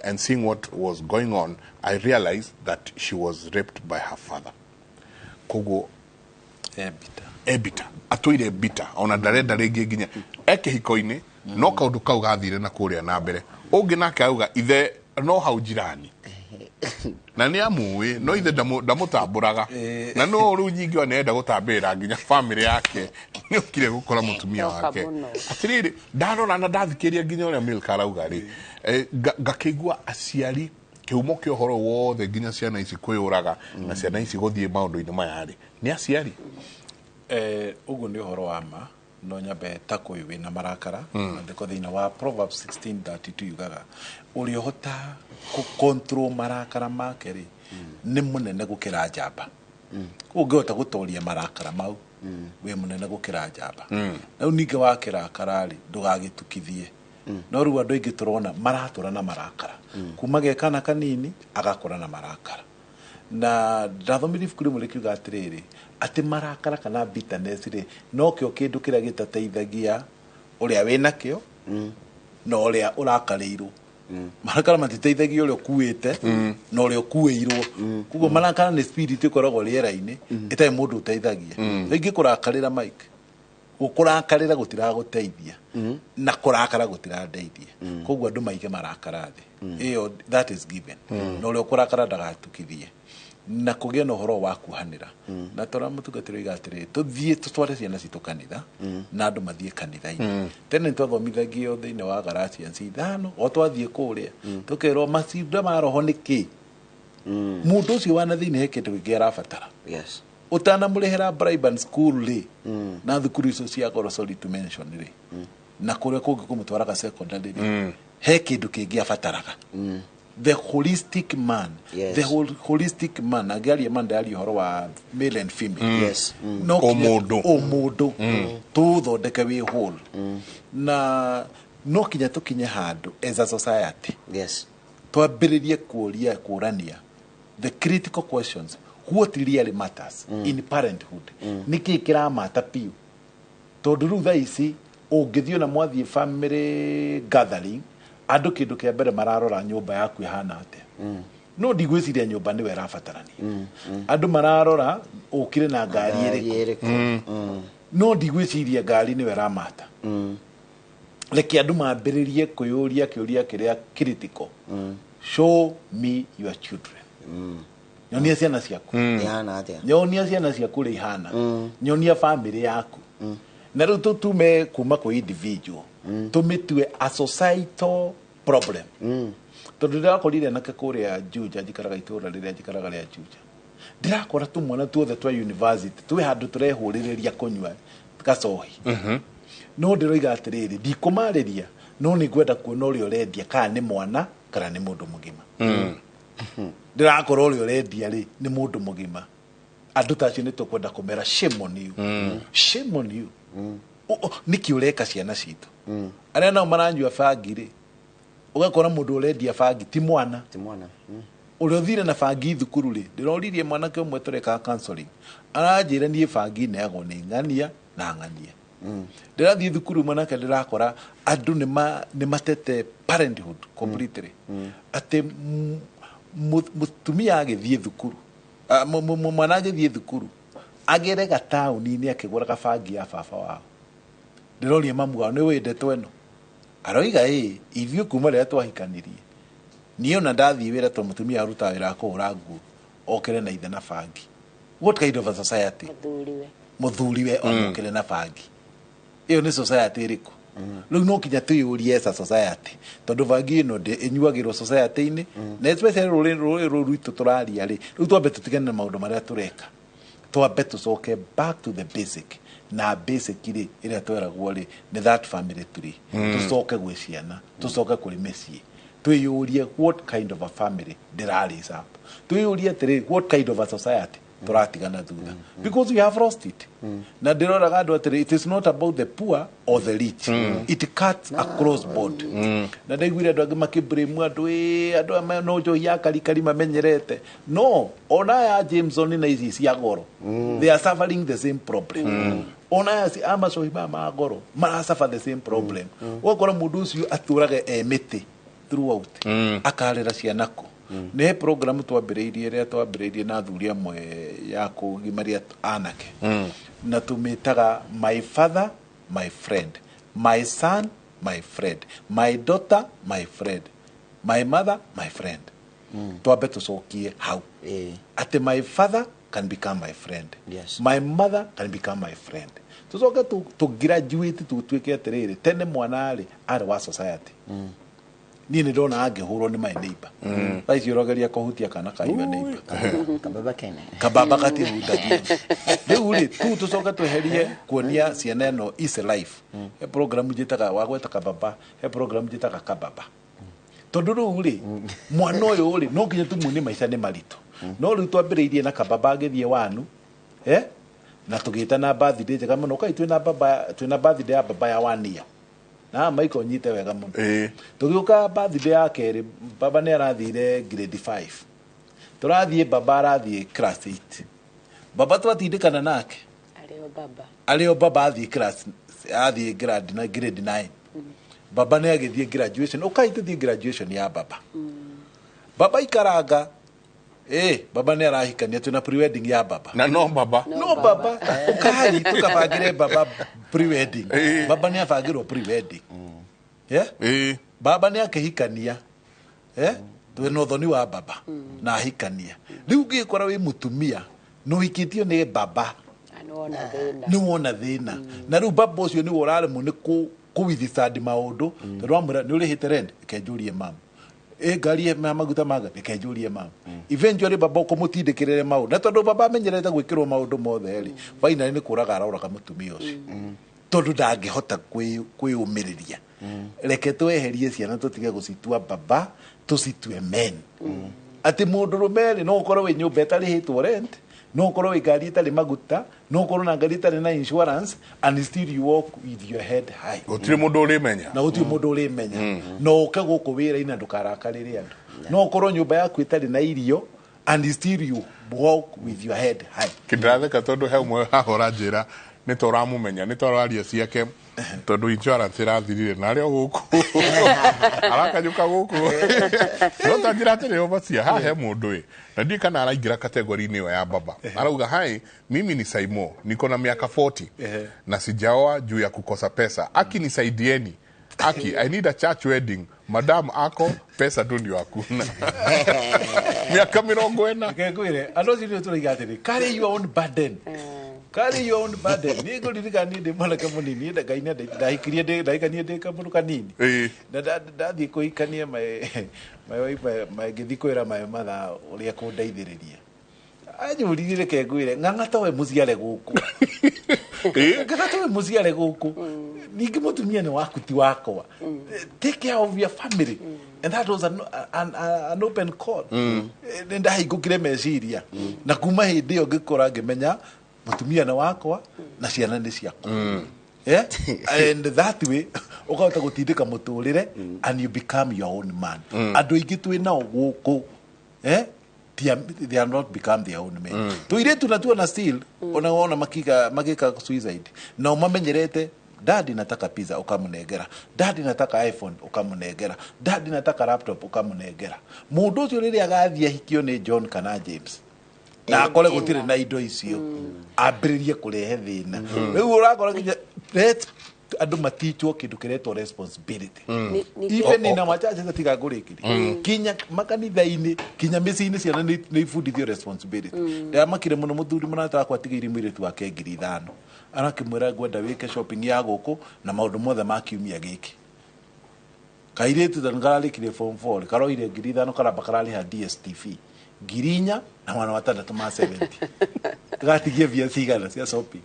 and seeing what was going on, I realized that she was raped by her father. Kogo ebita atoire ebita ona dareda rege ginya eke hikoine no kaundu kau gathire na kuria na mbere ungi nake auga ithe no hau jirani na ni amuwe no ithe ndamutamburaga na no ru nyingi onenda gutambira nginya family yake ni ukire gukora mutumia wake atiriri ndarora na ndathikiria nginya uria milk arauga ri ngakigua aciari kiumo kio horo wothe nginya ciana ici kwiyuraga na ciana ici guthie maundu-ini mayari ni aciari ugu ni horo wa ma no nyabe takuyu wina marakara na ndiko thina wa Proverbs 16:32 yugaga uri hota ku control marakara make ri ni munene gukira njamba ungihota gutoria marakara mau we munene gukira njamba na uninge wakira karari ndugagitukithie no ru andu ingi turona maratura na marakara kuma gekana kanini agakora na marakara na ndathomire ibuku rimwe rikiuga atiriri ati marakara kana bitterness ri no kio kindu kiria gitateithagia uria wina kio no uria urakarirwo marakara matiteithagia uria kuite no uria kuirwo kugo marakara ni spirit ikoragwo riera-ini itai mundu uteithagia ingi kurakarira mike ukurakarira gutiraguteithia na kurakara gutiradeithia koguo andu maige marakara thi iyo that is given no uria kurakara ndagatukithie na kugia no horo wa kuhanira na tora mutugatiro igatire tuthie tutware ciana citu kanitha na andu mathie kanitha-ini tene twathomithagia thiini wa Galatians 5 o twathie kuria tukero macinda ma roho niki mundu ucio wana thiini he kindu kingi arabatara yes utana murehera bribe and school ri na thukuru icio cia goro sorry to mention ri na kuria kungi kumutwaraga secondary ri he kindu kingi abataraga the holistic man yes. The holistic man agalia man dali horo wa male and female yes no omodo to thondeka we whole na no kinya tukinye handu as a society yes twambiririe kuria kurania the critical questions what really matters in parenthood niki kiramata piu tondu ru tha ici ungithio na mwathie family gathering andu kindu kia mbere mararora nyumba yaku ihana atia no ndigwiciria nyumba niwe rabatarania andu mararora ukire na ngari iriku no ndigwiciria ngari niwe ramata leke andu mambiririe kuyuria kiuria kiria critical show me your children nyonia ciana ciaku ihana atia nyonia ciana ciaku ri ihana nyonia family yaku na riu tutume kuma kwa individual tumitue a societal problem tondu ndirakorire nake kuria Juja njikaraga itura riria njikaraga ria Juja ndirakora tumwana tuothe twa university twi handu turehuririria kunywa gacohi no ndiroiga atiriri ndikumariria no ni gwenda kuona uri urendia kana ni mwana kana ni mundu mugima ndirakora uri urendia ri ni mundu mugima andu tacio ni tukwenda kumera shame on you shame on you niki ureka ciana citu aria nao maranyua bangi ri ugakora mundu urendia bangi ti mwana uri uthire na bangi thukuru ri ndiroririe mwana ke umwe tureka counseling aranjira nie bangi nego ni ngania na ngania ndirathie thukuru mwana ke ndirakora andu ni matete parenthood completely ate mutumia agithie thukuru mwana agithie thukuru agere ga tauni-ini akigura gabangi ya baba wao ndirorie mamu wao ni wendetwo eno aroiga ithuĩ kuma rĩrĩa twahikanirie niĩ ona ndathiĩ wĩra to mũtumia aruta wĩra wa kũhũra nguo okĩre na ithe na bangi what kind of a society mũthuriwe okĩre na bangi ĩyo nĩ society ĩrĩkũ rĩu no kinya twĩyũrie esa society tondũ bangi ĩno ĩnyuagĩrwo society-inĩ na especially rũrĩrĩ rũrũ rwitũ tũraria rĩ rĩu twambe tũtigane na maũndũ marĩa tũreka twambe tũcoke back to the basic na basic ri ĩrĩa tweragwo ri ni that family tree tucoke gwĩ ciana tucoke kũrĩ mĩciĩ twĩyũrie what kind of a family ndĩraraise up twĩyũrie atĩrĩ what kind of a society tũratigana thutha because we have lost it na ndĩroraga andũ atĩrĩ it is not about the poor or the rich it cuts across board na ndaiguire andũ angĩ makĩblame andũ aya no njohi ya karikari mamenyerete no ona ya Jameson na ici cia goro they are suffering the same problem ona ya amacohi ma goro mara suffer the same problem wakora mũndũ ũcio atũraga mĩtĩ throughout akarera cianako ne program twambĩrĩirie rĩa twambĩrĩirie na athuri amwe ya kũgimaria anake na tumĩtaga my father my friend my son my friend my daughter my friend my mother my friend twambe tũcokie hau ati my father can become my friend my mother can become my friend tucoke tu graduate tutuĩke atĩrĩrĩ tene mwana arĩ wa society ni ndona angĩhũrwo nĩ my neighbor taici ũrogeria kũhutia kana kaiwa neighbor kababa katihutagia rĩu rĩ tucoke tweherie kuonia ciana ĩno is life he program njĩtaga wa gweta kababa he program njĩtaga kababa tondu rĩu rĩ mwana ũyũ rĩ no nginya tumuonie maica nĩ maritũ no rĩu twambĩrĩirie na kababa agĩthiĩ wanu na tũgĩta na birthday njega mũno kai twĩna birthday ya baba ya wania na maiko nyite wega muno tugiuka birthday ya keri baba ne arathire grade 5 turathie baba arathie class 8 baba twatindikana nake alio baba athie class athie grade 9 baba ne agithie graduation ukai tuthie graduation ya baba baba ikaranga baba ne arahikania tuna pre-wedding ya baba na no baba ukai tukabagire baba pre-wedding baba ne afagirwo pre-wedding baba ne akihikania twena thoni wa baba na ahikania riu ngikora wi mutumia no hikitio ni baba ni wona thina na riu baba ucio ni urare mu ni kuwithicandi maundu tondu amura ni urihite rent kenjurie mama ngari maguta maga nikenjurie mama eventually baba ukumutindikirire maundu na tondu baba amenyerete gwikirwo maundu mothe ri finally ni kuraga arauraga mutumia ucio tondu ndangihota kwiyumiriria reke tweherie ciana tutige gucitua baba tucitue men ati mundu rumeri no ukorwo wi nyumba itarihitwo rent no ukorwo wi ngari itari maguta no ukorwo na ngari itari na insurance and still you walk with your head high utire mundu urimenya na utire mundu urimenya no uke guku wira ina ndukarakarire andu no ukorwo nyumba yaku itari na irio and still you walk with your head high. Kidratheka tondu he umwe hahora njira ni toramumenya ni toraria ciake tondu insurance irathirire na rio guku arakanyuka guku no tanjira atiri ovacia ha he mundu na ndi kana araingira kategori ni ya baba arauga hai mimi ni Saimo niko na miaka 40 na sijaoa juu ya kukosa pesa akinisaidieni Aki, I need a church wedding. Madam ako, pesa tu ndio hakuna. Miaka 40. Ngekuire, andozi ndio tuligatiri. Carry your own burden. Carry your own burden. Nigo ndirikani ndi mwana kama nini ndagaina ndaikanie ndeka mundu kanini. Na ndathi kuikania my githikoira my mother uria kundeithiriria. Anyurire kengwire ng'ang'atowe muciare guku. Ng'ang'atowe muciare guku. Ningi mutumia ni waku ti wakwa. Take care of your family. And that was an open call. Ndahingukire meciria. Na kuma hindi yo ngikora ngimenya mutumia ni wakwa na ciana ni ciakwa. Yeah? And that way ukahota gutindika muturire and you become your own man. Andu ingi twina guku. They are not become their own men. Tuiretu na tuona still unaona magika suicide. Na umamenyerete daddy nataka pizza ukamunegera. Daddy nataka iPhone ukamunegera. Daddy nataka laptop ukamunegera. Mundu ucio riri agathia hikio ni John kana James. Na akole gutire na indo icio. Ambiririe kurehe thina. Riu urakora kinya let andu matichwo kindu kiretwo responsibility. Even ina machache tiga ngurikiri. Kinya makanitha-ini, kinya micii-ini ciana ni ibundithio responsibility. Ndamakire muno muthuri munatara kwatigiri mwiritu wake 5,000. Arakimwira ngwenda wike shopping ya guku na maundu mothe makiumia giki. Kairitu ngararikire form 4, karoire 5,000 karamba karariha DSTV. Girinya na mwana watandatu ma 70. Gatigie via cigana cia shopping.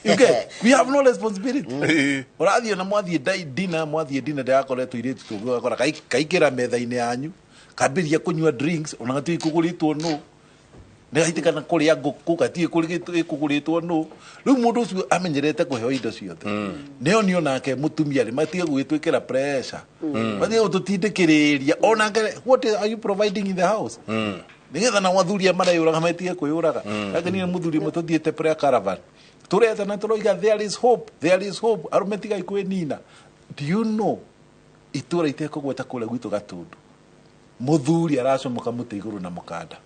Okay, we have no responsibility. Urathie na mwathie dinner ndakoretwo iritu tugakora kaikira metha-ini yanyu kambiria kunywa drinks ona gati kuguritwo no ndaitikana kuria nguku gati kuguritwo no riu mundu ucio amenyerete kuheo indo ciothe nio nake mutumia ri matige gwitwikira pressure matige gututindikiriria ona what are you providing in the house nigetha na wathuria marayuraga matige kwiyuraga lakini muthuri mututhiete prayer caravan tureta na turoiga there is hope arumetiga ikwinina. Do you know itura itekugweta kule gwitu Gatundu muthuri aracomoka muti iguru na mukanda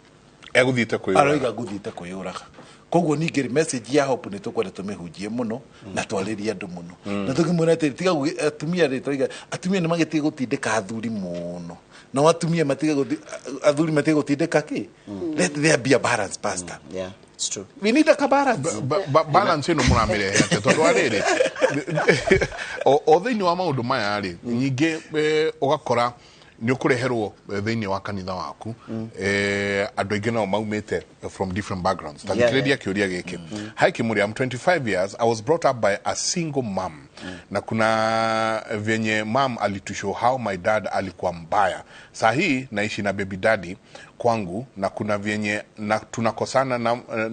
eguthiite kwiyuraga aroiga guthiite kwiyuraga koguo ningiri message ya hope ni tukwenda tumihunjie muno na twaririe andu muno na tukimwira ati tiga atumia ri turiga atumia ni magitige gutindika athuri muno na atumia matiga athuri matiga gutindika ki let there be a balance pastor. Yeah, it's true. We need a balance. Balance no muramire hete tondu ariri o thiini wa maundu maya ri nyingi ugakora ni ukureherwo thiini wa kanitha waku andu aingi no maumite from different backgrounds takiredia kiuria giki haiki muri I'm 25 years. I was brought up by a single mom na kuna venye mom alitushow how my dad alikuwa mbaya. Sahi naishi na baby daddy kwangu na kuna venye na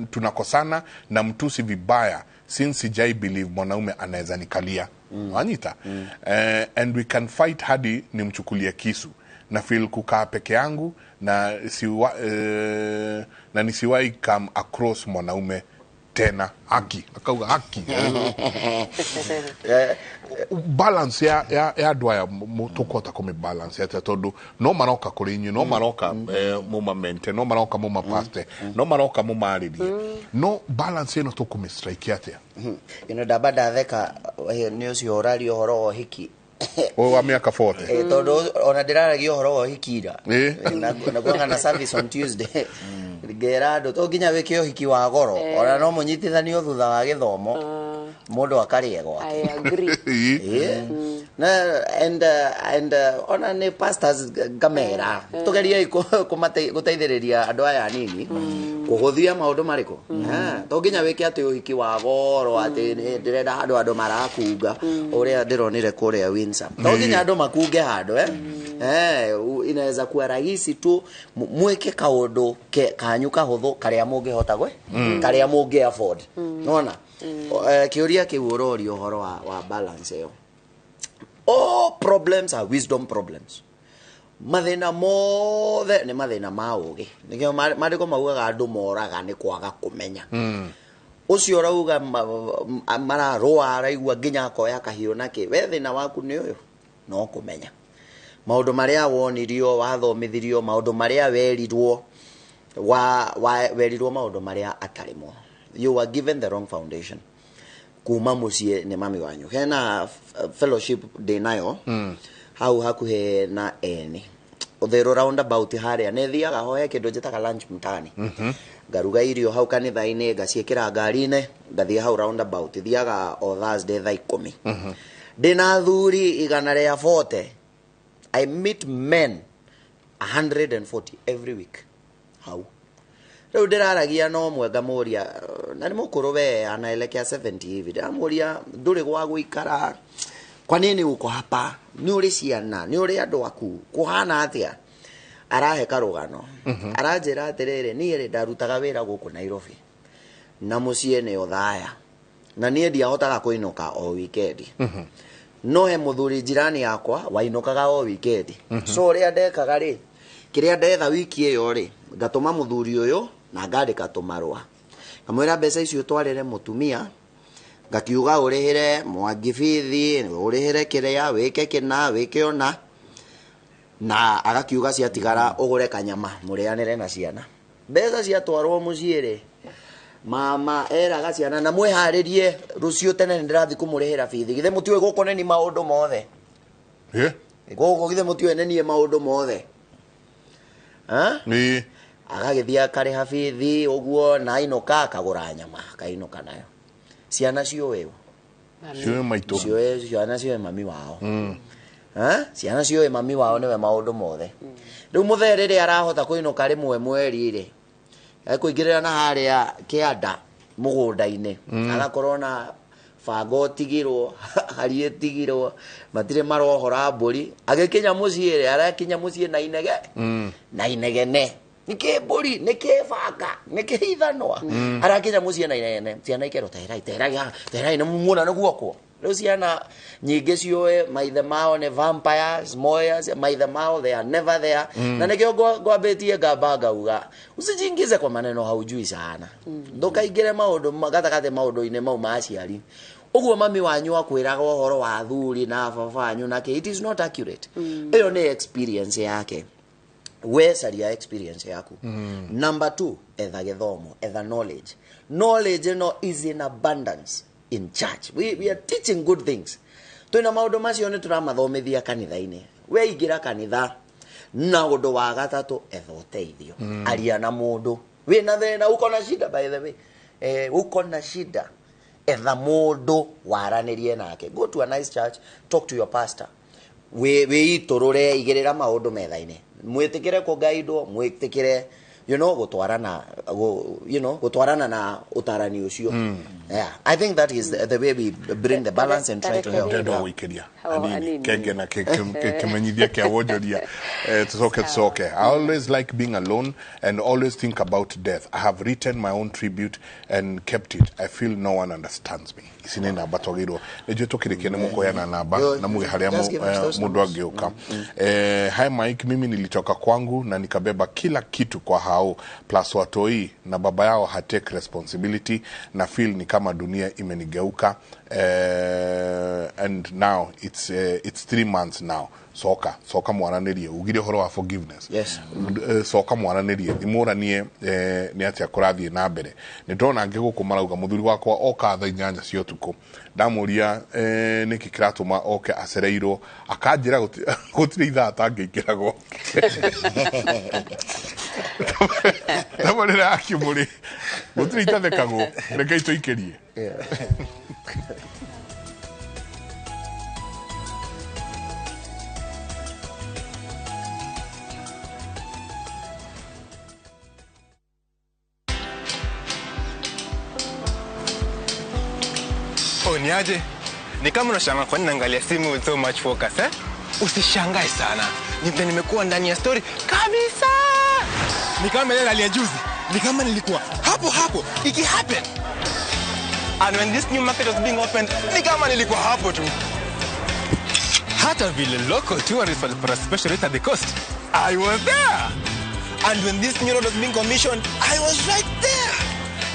tunakosana na mtusi vibaya since sijai believe mwanaume anaweza nikalia Anita and we can fight hadi nimchukulie kisu na feel kukaa peke yangu na nisiwahi come across mwanaume tena haki akauga haki balance ya dwaya tukota kome balance ya tondu no maroka kuri inyu no maroka muma mente no maroka muma paste no maroka muma aridi no balance eno tukome strike atia dabada theka ni ucio orari ohoro hiki wa miaka 40 tondu ona ndiraragia ohoro wa hikira na gwanga na service on Tuesday gerado to ginya weke hiki wa goro ona no munyitithanio thutha wa githomo mundu akariegwa I agree. and ona ni pastors gamera tugerie guteithiriria andu aya nini kuguthia maundu mariko to ginya weke ati hiki wa goro ati ndirenda andu marakunga uria ndironire kuria Windsor to ginya andu makunge handu inaweza kuwa rahisi tu mweke kaundu kanyu kahuthu karia mungihota gwe karia mungi afford nona kiuria kiurori uhoro wa balance yo. All problems are wisdom problems. mathina mothe ni mathina ma ugi nikio mariko maugaga andu moraga ni kwaga kumenya ucio rauga mararwa araigua nginya akoya kahiu nake we thina waku ni uyu no kumenya maundu maria wonirio wathomithirio maundu maria werirwo werirwo maundu maria atarimo you were given the wrong foundation kuma mucie ni mami wanyu hena fellowship day nayo hau hakuhe na eni uthero roundabout haria ne thiaga hoya kindu njitaga lunch mtani ngaruga irio hau kanitha-ini ngaciikira ngari-ine ngathie hau roundabout thiaga o Thursday thaa 10 ndina thuri 140 I meet men 140 every week hau riu ndiraragia no mwe ngamuria na ni mukuru we anaelekea 70 hivi ndamuria nduri gwa guikara kwa nini uko hapa ni uri ciana ni uri andu aku kuhana atia arahe karugano aranjira atiriri ni ri ndarutaga wira guku Nairobi na mucie ni uthaya na nie ndiahotaga kuinuka o weekend no he muthuri jirani yakwa wainukaga o weekend so ria ndekaga ri kiria ndetha wiki iyo ri ngatuma muthuri uyu na ngandika tumarwa ngamwira mbeca icio twarire mutumia ngakiuga urihire mwangi bithi urihire kiria wike kina wike ona na agakiuga ciatigara ugure kanyama murianire na ciana mbeca ciatwarwo muciiri mama eraga ciana na mwiharirie rucio tene ndirathi kumurihira bithi githe mutiwe gukone ni maundu mothe gogo githe mutiwe nenie maundu mothe ni agagithia kare habithi uguo na inoka akagura nyama kainuka nayo ciana cio wewe cio maitu ciana cio mami wao ciana cio mami wao niwe maundu mothe riu muthere ri arahota kuinuka rimwe mweri ri akuingirira na haria kianda mugunda-ini agakorwo na bango tigirwo harie tigirwo matire marohora mburi agikinya mucie ri arakinya mucie na inegene nike mburi nike banga nike ithanwa arakinya mucie na inegene ciana ikero terai na mumuna na guoko riu ciana nyingi cioe maithe mao ne vampires moyas maithe mao they are never there na nikio ngwambitie ngamba ngauga usijingize kwa maneno haujui sana ndukaingire maundu gatagathe maundu-ini mau ma aciari uguo mami wanyu akwiraga uhoro wa thuri na babanyu nake it is not accurate iyo ni experience yake we caria experience yaku number 2 etha githomo etha knowledge no is in abundance in church we are teaching good things twina maundu macio ni turamathomithia kanitha-ini we ingira kanitha na undu wa gatatu etha uteithio aria na mundu wina thina uko na shida by the way uko na shida etha mundu waranirie nake go to a nice church talk to your pastor we iturure igirira maundu metha-ini mwitikire ku guide mwitikire gutwarana na utarani ucio I think that is the way we bring the balance and try to help ndo wikeria ani kenge na kemenyithia kia wojoria tusoke I always like being alone and always think about death. I have written my own tribute and kept it. I feel no one understands me isine na batogiro nejo tokireke ne mukoya na naba na muge haria mundu ageuka hi Mike mimi nilitoka kwangu na nikabeba kila kitu kwa hao plus watoi na baba yao hatake responsibility na feel ni kama dunia imenigeuka and now it's 3 months now soka mwananirie ugire horo wa forgiveness soka mwananirie imuranie ni atia kurathie na mbere ni ndona ngigukumarauga muthuri wakwa oka tha inyanya cio tuko ndamuria niki kiratuma oke acereirwo akanjira gutire itha tangikiragwo ndamuria akimuri gutire itathekagwo reke itoikerie Niaje? Ni kama unashangaa kwa nini naangalia simu with so much focus Usishangae sana. Nimekuwa ndani ya story kabisa. Ni kama ile hali ya juzi. Ni kama nilikuwa hapo iki happen. And when this new market was being opened, ni kama nilikuwa hapo tu. Hata vile local tourists walipata special rate at the coast. I was there. And when this new road was being commissioned, I was right there.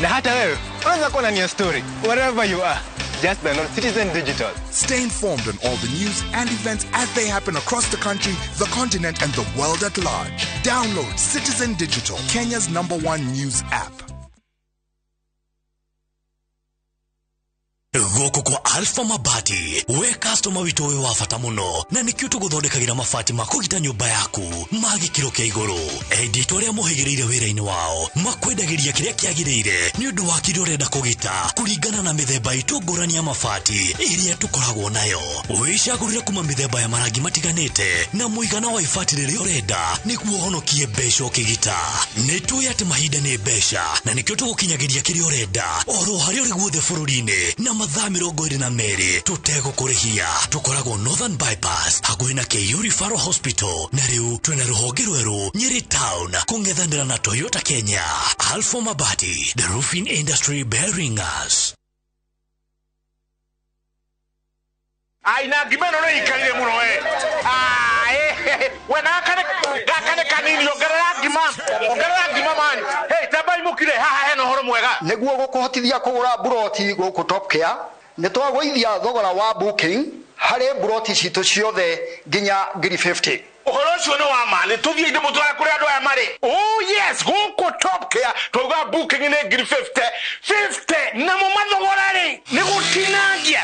Na hata wewe, unaweza kuwa na story wherever you are. Just download Citizen Digital. Stay informed on all the news and events as they happen across the country, the continent, and the world at large. Download Citizen Digital, Kenya's #1 news app. Goko kwa Alpha Mabati we customer wito we wafata muno na nikyo tuguthondekagira mabati makugita nyumba yaku magikiro kia iguru editor ya muhigireire wira-ini wao makwendagiria kiria kiagirire ni undu wa kirio renda kugita kuringana na mithemba itungurani ya mabati iria tukoragwo nayo wicagurire kuma mithemba ya marangi matiganite na muigana wa ibati riria urenda niguo honokie mbeca ukigita nituye ati mahinda ni mbeca na nikyo tugukinyagiria kiria urenda oro hario ri guothe bururi-ini na mathaa 22 tutego kurihia tukoragwo Northern Bypass hakuhi na KU Referral Hospital na riu twina ruhonge rweru Nyeri Town kungethanira na Toyota Kenya. Alpha Mabati, the roofing industry bearing us. Aina gimeno no ikarire muno we. Wena akane kanini ongerera gima man. Hey tabai mukire haha heno horo mwega. Neguo gukuhotithia kugura buroti guku Top Care ni twagwithia thogora wa booking hare buroti citu ciothe nginya 50. Uhoro ucio no wa mali tuthie inde mutwara kuri andu aya mari. Oh yes guku Top Care tuga booking ni 50 na mu mathogora ri ni gutinangia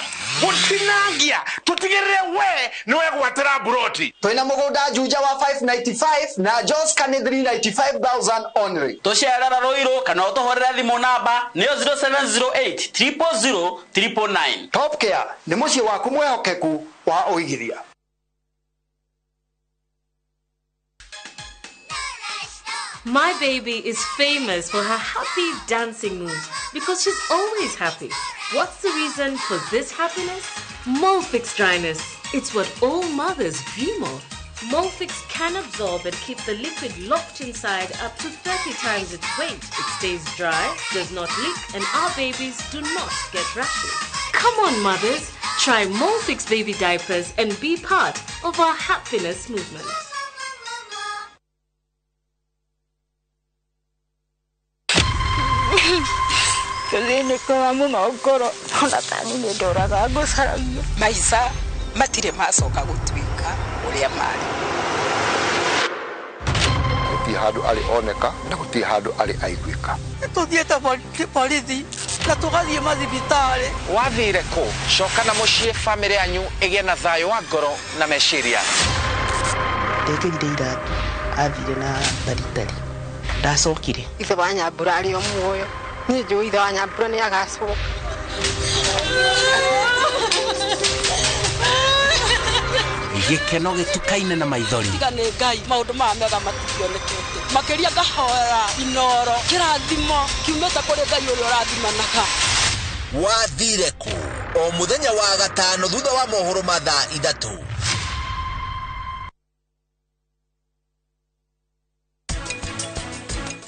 tutigirire we ni we gwatira buroti. Toina mugunda juja wa 595 na Jos kan 395,000 only. Tosherara roiro kana otohorera thimo namba ni 0708 000 999. Top Care ni mucie waku mwehokeku wa oigithia. My baby is famous for her happy dancing moves because she's always happy. What's the reason for this happiness? Molfix dryness. It's what all mothers dream of. Molfix can absorb and keep the liquid locked inside up to 30 times its weight. It stays dry, does not leak, and our babies do not get rashes. Come on, mothers. Try Molfix baby diapers and be part of our happiness movement. Maisa matire macoka gutwika uria mari Guti handu ari oneka na guti handu ari aiguika. tuthiete borithi na tugathie mathibitari wathire ku coka na mucie family yanyu igie na thayo wa ngoro na meciria ndekirire iratu athire na baritari ndacokire ithe wa Nyambura ari o muoyo ni njui ithe wa Nyambura ni agacoka gikeno gitukaine na maithori gane ngai maundu ma mega matikionekete makiria ngahoera inoro kirathimo kiumeta kuri ngai uria urathimanaka wathire ku o muthenya wa gatano thutha wa mohoro ma thaa 3.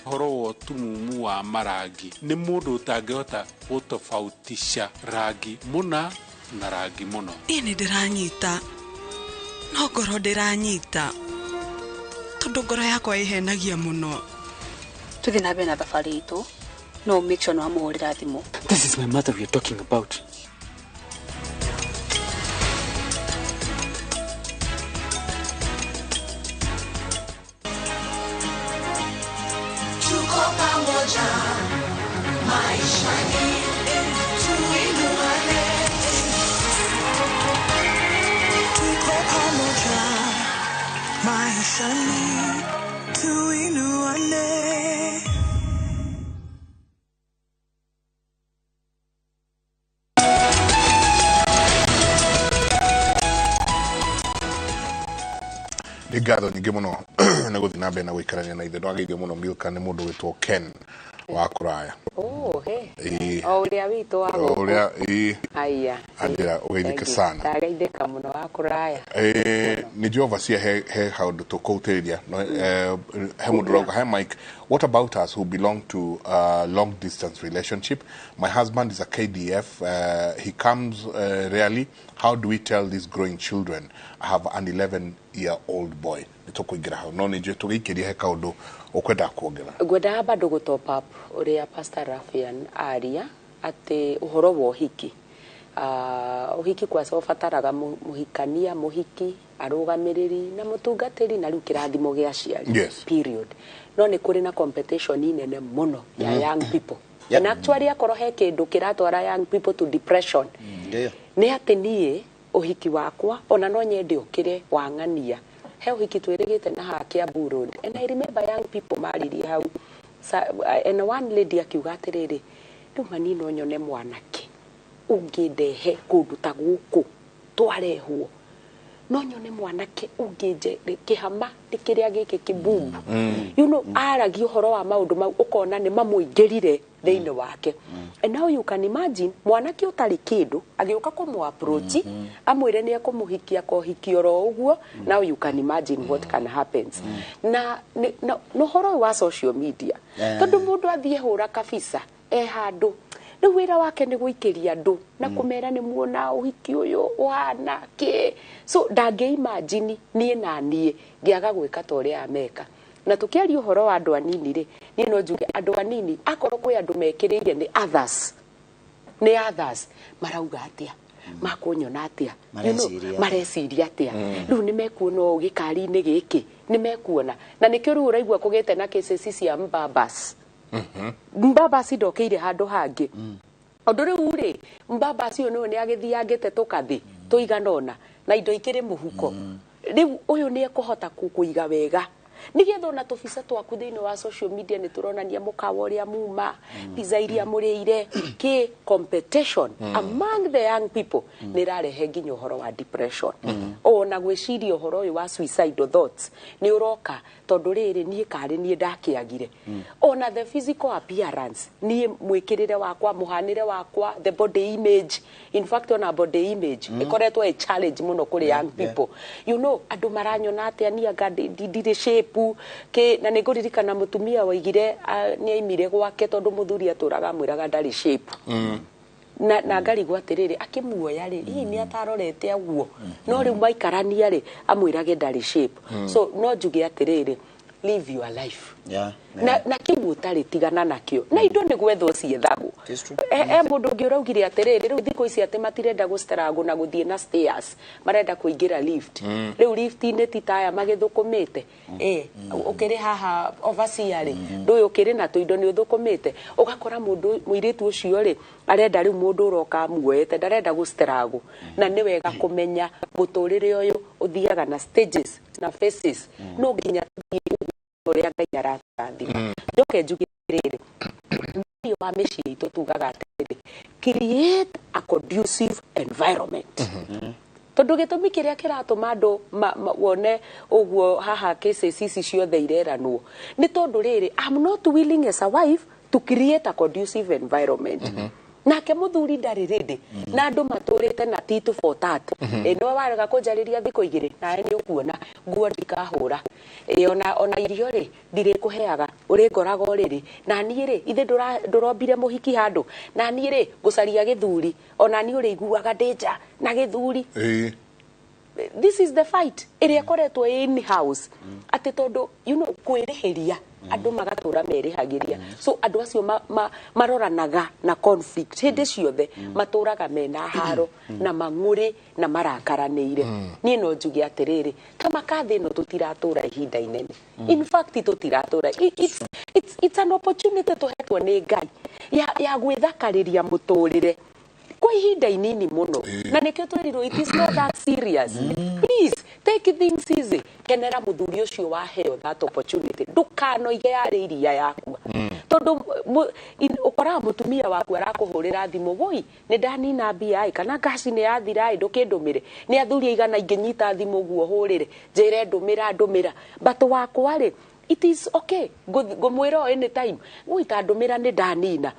horo wa tumumu wa marangi ni mundu utangihota gutofautisha rangi muna na rangi muno. Ini ndiranyita no ngoro ndiranyita tondu ngoro yakwa ihenagia muno. Tuthi na bena thabari itu no make sure no amuhurira thimu. This is my mother we are talking about. Tuko pamoja maishani tuinuane. Tuko pamoja maishani tuinuane. ngatho nyingi muno na guthi na mbere na guikarania na ithe no ageithio muno Milka ni mundu witwo Ken wa kuraya uria witu wa uria aya andira ugeithike sana ndageithika muno wa kuraya ni Jehova cia he haundu tukuteria no he mundu he Mike. What about us who belong to a long distance relationship? My husband is a KDF. He comes rarely. How do we tell these growing children? I have an 11-year-old boy. Nitukuigira hau no nije tugikiria he kaundu ukwenda kuongera gwenda bado go top up uria Pastor Rafian aria ati uhoro wa uhiki uhiki kwa sababu fataraga muhikania muhiki arugamiriri na mutungatiri na riu kirathimo gia ciari period no ni kuri na competition inene muno ya young people and actually akoro he kindu kiratwara young people to depression ni ati nie uhiki wakwa ona no nyende ukire wangania he uhiki twirigite na hakia Road and I remember young people maririe hau and one lady akiuga atiriri ndu manino nyone mwanake ungidehe kundu ta guku twarehwo no nyone mwanake ungije kihama ndikiria giki kibumbu you know aragi uhoro wa maundu mau ukona ni mamuingirire theine wake and now you can imagine mwanake utari kindu agiuka kumu approach amwire ni ekumuhikia kohiki oro uguo now you can imagine what can happens na no horo wa social media tondu mundu athie hura kabisa handu ni wira wake ni guikiria andu na kumera ni muona uhiki uyu wana ke so ndage imagine nie na nie ngiaga gwika ta uria ameka na tukiaria uhoro wa andu anini ri ni no njuge andu anini akorwo kwi andu mekiriire ni others marauga atia makunyona atia mareciria atia riu ni mekuona gikari-ini giki ni mekuona na nikio riu uraigua kugite na cases cia mbabas mbabasi ndokeire handu hangi ondu riu ri mbabasi uyu no ni agithiangite tukathi tuiganona na indo ikiri muhuko riu uyu ni ekuhota kuiga wega nigetha na tufisa twaku thiini wa social media ni turonania mukawa uria muma pizza iria muriire ki competition among the young people ni rarehe nginya uhoro wa depression ona gwiciria uhoro uyu wa suicidal thoughts ni uroka tondu riri nie kari nie ndakiagire ona the physical appearance nie mwikirire wakwa muhanire wakwa the body image in fact ona body image ikoretwo a challenge muno kuri young people you know andu maranyona atia nie ngadi shape ke na niguririkana mutumia waigire ni aimire gwake tondu muthuri aturaga mwiraga ndari shape na ngari gwatiriri akimuoya ri hii ni atarorete aguo no riu maikarania ri amwirage ndari shape so no njuge atiriri live your life na kibu utari tigana nakio na indo ni gwetho ciethagwo mundu ngi uraugire atiriri riu thiko ici ati matirenda gustarago na guthie na stairs marenda kuingira lift riu lift ni titaya magithukumite ukiri haha overseer ri ndu ukiri na tuindo ni uthukumite ugakora mundu muiritu ucio ri arenda riu mundu uroka muete ndarenda gustarago na ni wega kumenya muturire uyu uthiaga na stages na phases no nginya uria Ngai aratathima njoke njugirire ndio wa meciria itu tugaga atiri create a conducive environment tondu gitumi kiria kiratuma andu wone uguo haha cases ici ciothe ireranwo ni tondu riri I'm not willing as a wife to create a conducive environment nake muthuri ndari ready na andu maturite na titu for that no warega kunjariria thiko igiri nae ni ukuona nguo ndikahura ona irio ri ndire kuheaga uri ngoraga uriri na nie ri ithe ndurombire muhiki handu na nie ri gucaria githuri ona nie uri iguaga danger na githuri this is the fight iri koretwo in house ati tondu you know kwirihiria andu magatura merihagiria so andu acio maroranaga na conflict hindi ciothe maturaga mena haro na mang'uri na marakaraniire nie no njuge atiriri kama kathi no tutiratura ihinda inene in fact tutiratura it's an opportunity tuhetwo ni Ngai ya gwithakariria muturire kwa ihinda inini muno na nikio twirirwo it is not that serious please take things easy kenera muthuri ucio waheo that opportunity ndukano ige yari iria yaku tondu ukora mutumia waku arakuhurira thimu woi ni ndanina mbia kana gaci ni yathira ndukindumire ni athuri igana inginyita thimu guo hurire njire ndumira but wakwa ri it is okay ngumwira any time gwita ndumira ni ndanina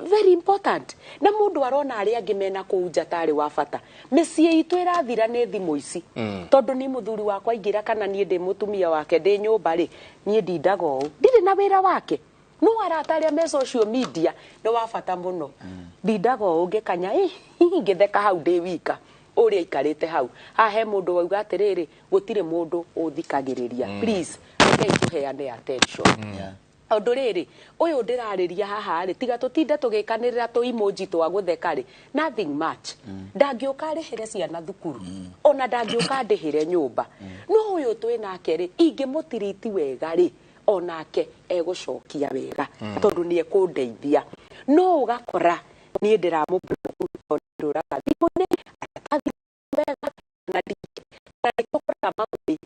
very important na mundu arona ari angi mena kuunja tari wa bata micie itu irathira ni thimu ici tondu ni muthuri wakwa ingira kana nie ndi mutumia wake ndi nyumba ri nie ndindaga uu ndiri na wira wake no arataria me social media no wa bata muno ndindaga uu ngikanya ngitheka hau ndi wika uria ikarite hau he mundu wauga atiriri gutire mundu uthikagiriria please rekei tuheane attention Undu riri uyu ndirariria haha ri tiga tutinde tugikanirira tu emoji twa gutheka ri nothing much ndangiuka rihire ciana thukuru ona ndangiuka ndihire nyumba no uyu twinake ri ingimutiriti wega ri onake egucokia wega tondu nie kundeithia no ugakora nie ndiramubura thimuni atathi wega na ndikora mamuthi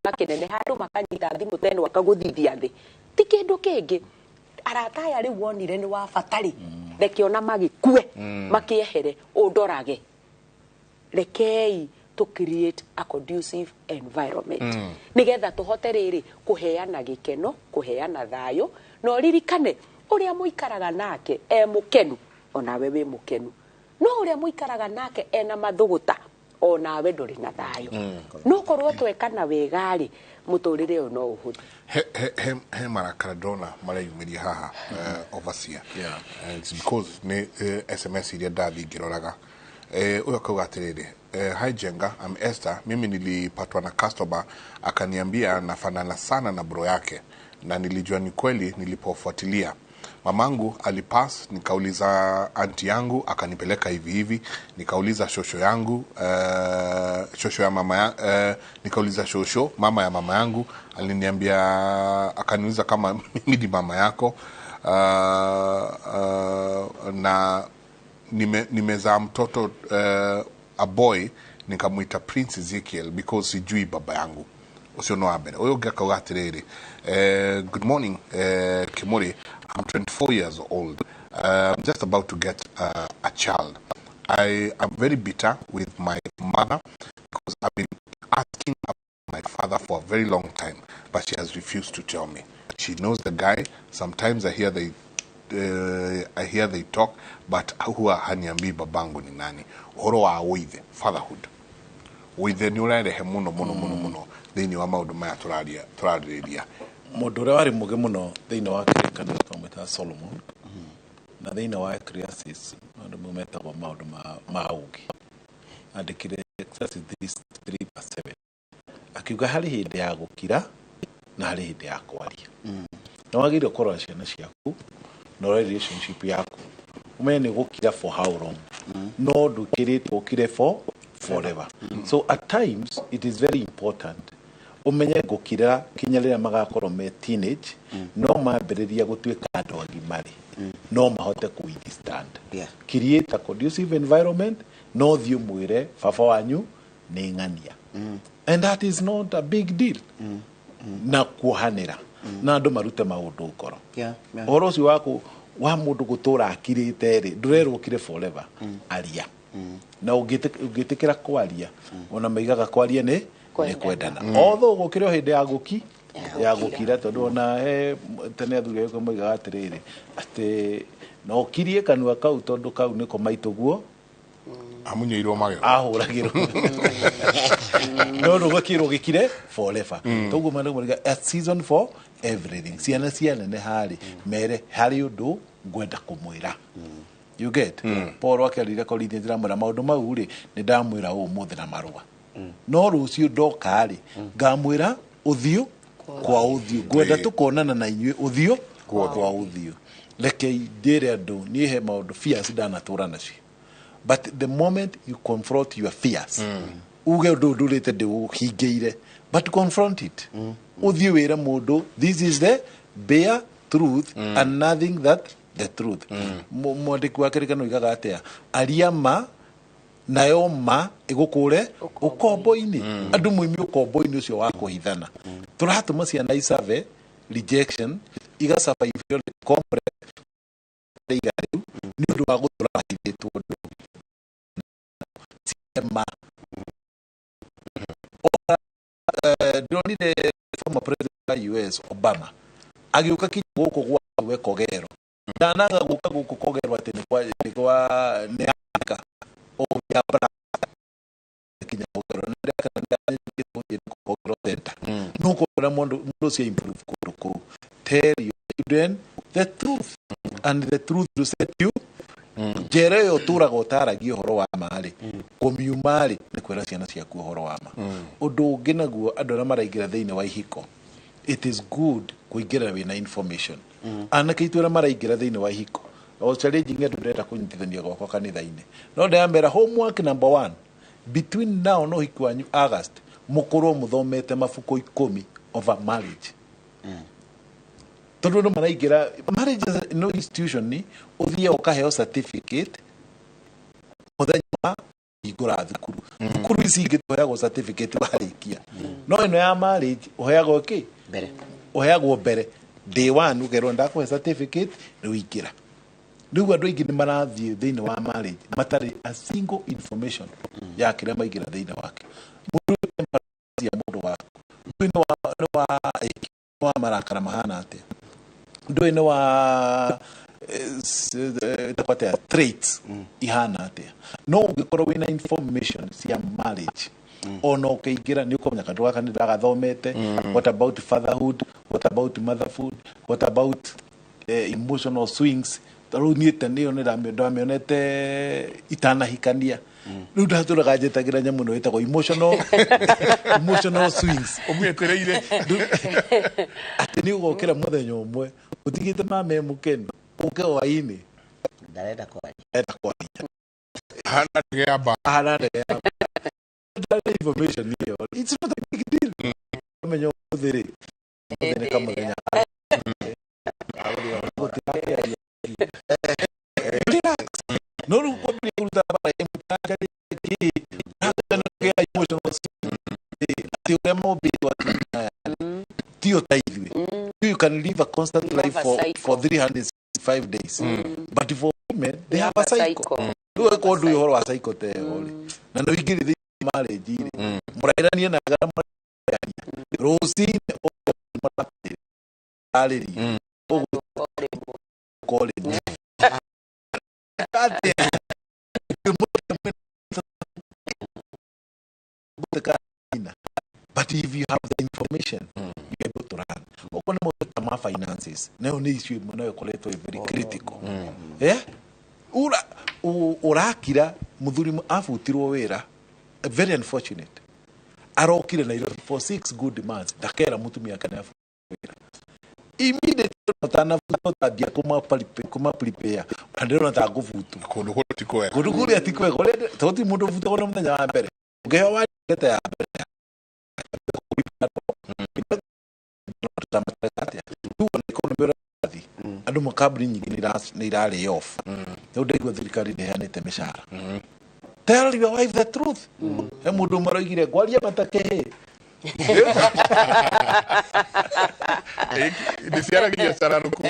makinene handu makanyita thimu teno akaguthithia thi ti kindu kingi arataya ri wonire ni wa fatari rekiona magikue makiehere undorage rekei to create a conducive environment nigetha tuhote riri kuheana gikeno kuheana thayo no ririkane uria muikaraga nake mukenu onawe wi mukenu no uria muikaraga nake ena mathuguta onawe nduri na thayo no korwo twekana wegari muturire uno uhuthu he marakara drona marayumiria haha overseer and it's because ni SMS iria ndathi ngiroraga uyo kauga atiriri hi Jenga, I'm Esther. Mimi nilipatwa na customer akaniambia nafanana sana na bro yake na nilijua ni kweli nilipofuatilia. Mamangu alipass, nikauliza aunti yangu akanipeleka hivi hivi, nikauliza shosho yangu shosho ya mama nikauliza shosho mama ya mama yangu, aliniambia akaniuliza kama mimi ni mama yako na nimezaa mtoto a boy nikamuita Prince Ezekiel because sijui baba yangu usio no abere oyo gakauga atiriri good morning Kimuri, I'm 24 years old. I'm just about to get a child. I am very bitter with my mother because I've been asking my father for a very long time, but she has refused to tell me. She knows the guy. Sometimes I hear they talk, but huwa haniambi babangu ni nani. Horo wa with fatherhood. With the nurarehe muno thini wa maundu maya turariria. Mundu uria wari muge muno thini wa kirikano twamwita Solomon na thini wa Ecclesiastes andu mumetagwo maundu ma ugi andikire Ecclesiastes 3:7 akiuga hari hindi ya gukira na hari hindi ya kwaria na wagire korwa ciana ciaku no relationship yaku umenye ni gukira for how long no ndukirite gukire for forever so at times it is very important umenye gukira kinyarira magakorwo me teenage no mambiriria gutuika andu agimari no mahote ku withstand create a conducive environment no thiu mwire baba wanyu ni ngania and that is not a big deal na kuhanira na andu marute maundu ngoro oro ucio wako wa mundu gutura akirite ri ndurerwo kire forever aria na ugitikira kwaria ona maigaga kwaria ni kwendana although gukire hindi ya gukira tondu ona tene athuri yuko maigaga atiriri ati no kirie kanua kau tondu kau niko maituguo amunyeirwo magero ahuragirwo no rugakirwo gikire forever toguo mandu mariga a season for everything ciana ne hari mere hari undu ngwenda kumwira you get Paul akerire Korintho ndiramwira maundu mau ri ni ndamwira umuthi na marua no rucio ndoka ri ngamwira uthio kwa uthio ngwenda tukonana na inyue uthio kwa uthio reke ndire andu ni he maundu fears ndanatura nacio but the moment you confront your fears uge ndurite ndiuhingeire but confront it uthio wira mundu this is the bare truth and nothing that the truth mwandiki wa kirikano igaga atia ariama nayo ma igukure ukombo-ini andu muimi ukombo-ini ucio wa kuhithana turatuma ciana isave rejection iga survive the complex igariu ni undu wa gutura hithitwo ma ndonire former president US Obama agiuka kinya guku gwa Kogero ndanaga guka guku Kogero ati ni kwa ni Afrika o ya bra kinya Kogero ndaka Kogero center no ko na mondo cia improve ko tell your children the truth and the truth will set you jere yo turaga utaragia horo wa mari komiumari ni kwera ciana ciaku horo wa ma undu ungi naguo andu na maraingira thiini wa ihiko it is good kuingira wina information anake itwira maraingira thiini wa ihiko o challenge ngedu ndeta kunyitithania gwakwa kanitha-ini no ndayambera homework number 1 between now no hiki wanyu August mukorwo muthomete mabuku 10 over marriage tondu no maraingira marriage no institution ni uthia ukaheo certificate muthenya igura thukuru thukuru ici ingĩ tuheagwo certificate warikia no ino ya marriage uheagwo ki mbere uheagwo mbere day 1 ugerwo ndakuhe certificate ni uingira riu andu aingi ni marathie thiini wa marriage matari a single information ya kire maingira thiini wake mundu wa wa marakara mahana atia ndoine wa takwata traits ihana atia no ungikorwo wina information cia marriage ono ukeingira ni ukomenya kandu gaka ni ndagathomete what about fatherhood, what about motherhood, what about emotional swings taru niete niyo ni ndamionete itanahikania riu ndaturaga njetagira nyamu no itagwo emotional swings omwetereire ati ni ugokira muthenya umwe utigite mame mukeni uke waini ndarenda kwa hana ngeba that information here it's not a big deal menyo thiri kama muthenya no ru ko bi kuruta ba emutaka ki hata emotional ti uremo bi tio taidhi you can live a constant life for 365 days but for women they have a cycle do ko do horo wa cycle te hori na no igiri thi marriage iri murairania na gara rosine o marati aleri o kole ate but if you have the information you're able to run okone mo tama finances nayo ni issue nayo koleto very critical urakira muthuri afutirwo wira very unfortunate arokire na for 6 good months dakera mutumia kana wira immediately utanafuta dia kuma prepare andero na tagufutu kundu kutikoya kundu atikoya kole toti mundu futa kona muthenya wa mbere ngeyo wa leta ya mbere andu makabri nyingi ni irari off no ndego thirikari ndehanite mishara tell your wife the truth he mundu maroigire gwaria matake ni siara kia sararuku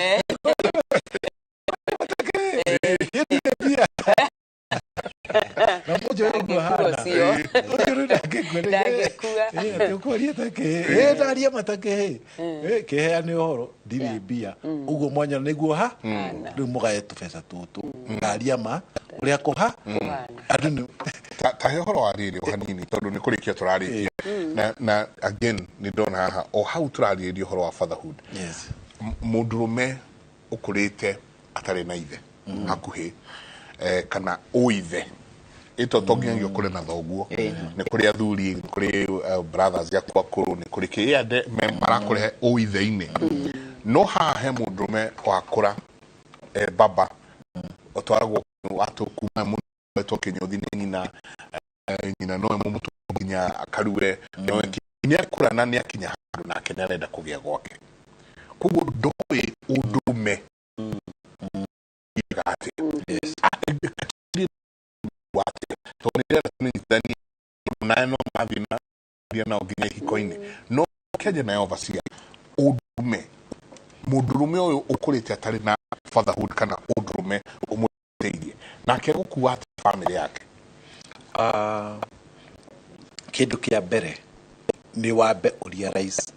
na mojo ego hana ndagekuria take ndaria matake kehe ni horo ndiri bia ugo mwanya niguo ha riu mugae tubesa tutu ndaria ma uria koha adunu ta horo ariri hanini tondu ni kurikia turarikia na again ni ndona haha o how turariria horo wa fatherhood yes mundurume ukurite atari na ithe hakuhi kana uithe ito tongengio kule na thoguo ni kuri athuri ni kuri brothers ya kwakuru ni kuri kiade membara kuri uithe-ini no ha he mundume wakura baba otwaragwo watu kuma mundu tokinyothi nyina nyina no mutu nginya akarue no ni akura na ni akinya handu nake narenda kugia gwake kugo ndoi undume igate wate to ni ndani naeno mavina na oginya hikoini no keje na overseer undume mudurume uyu ukurite atari na fatherhood kana undurume umuteithie nake gukuwa family yake kindu kia mbere ni wambe uria rais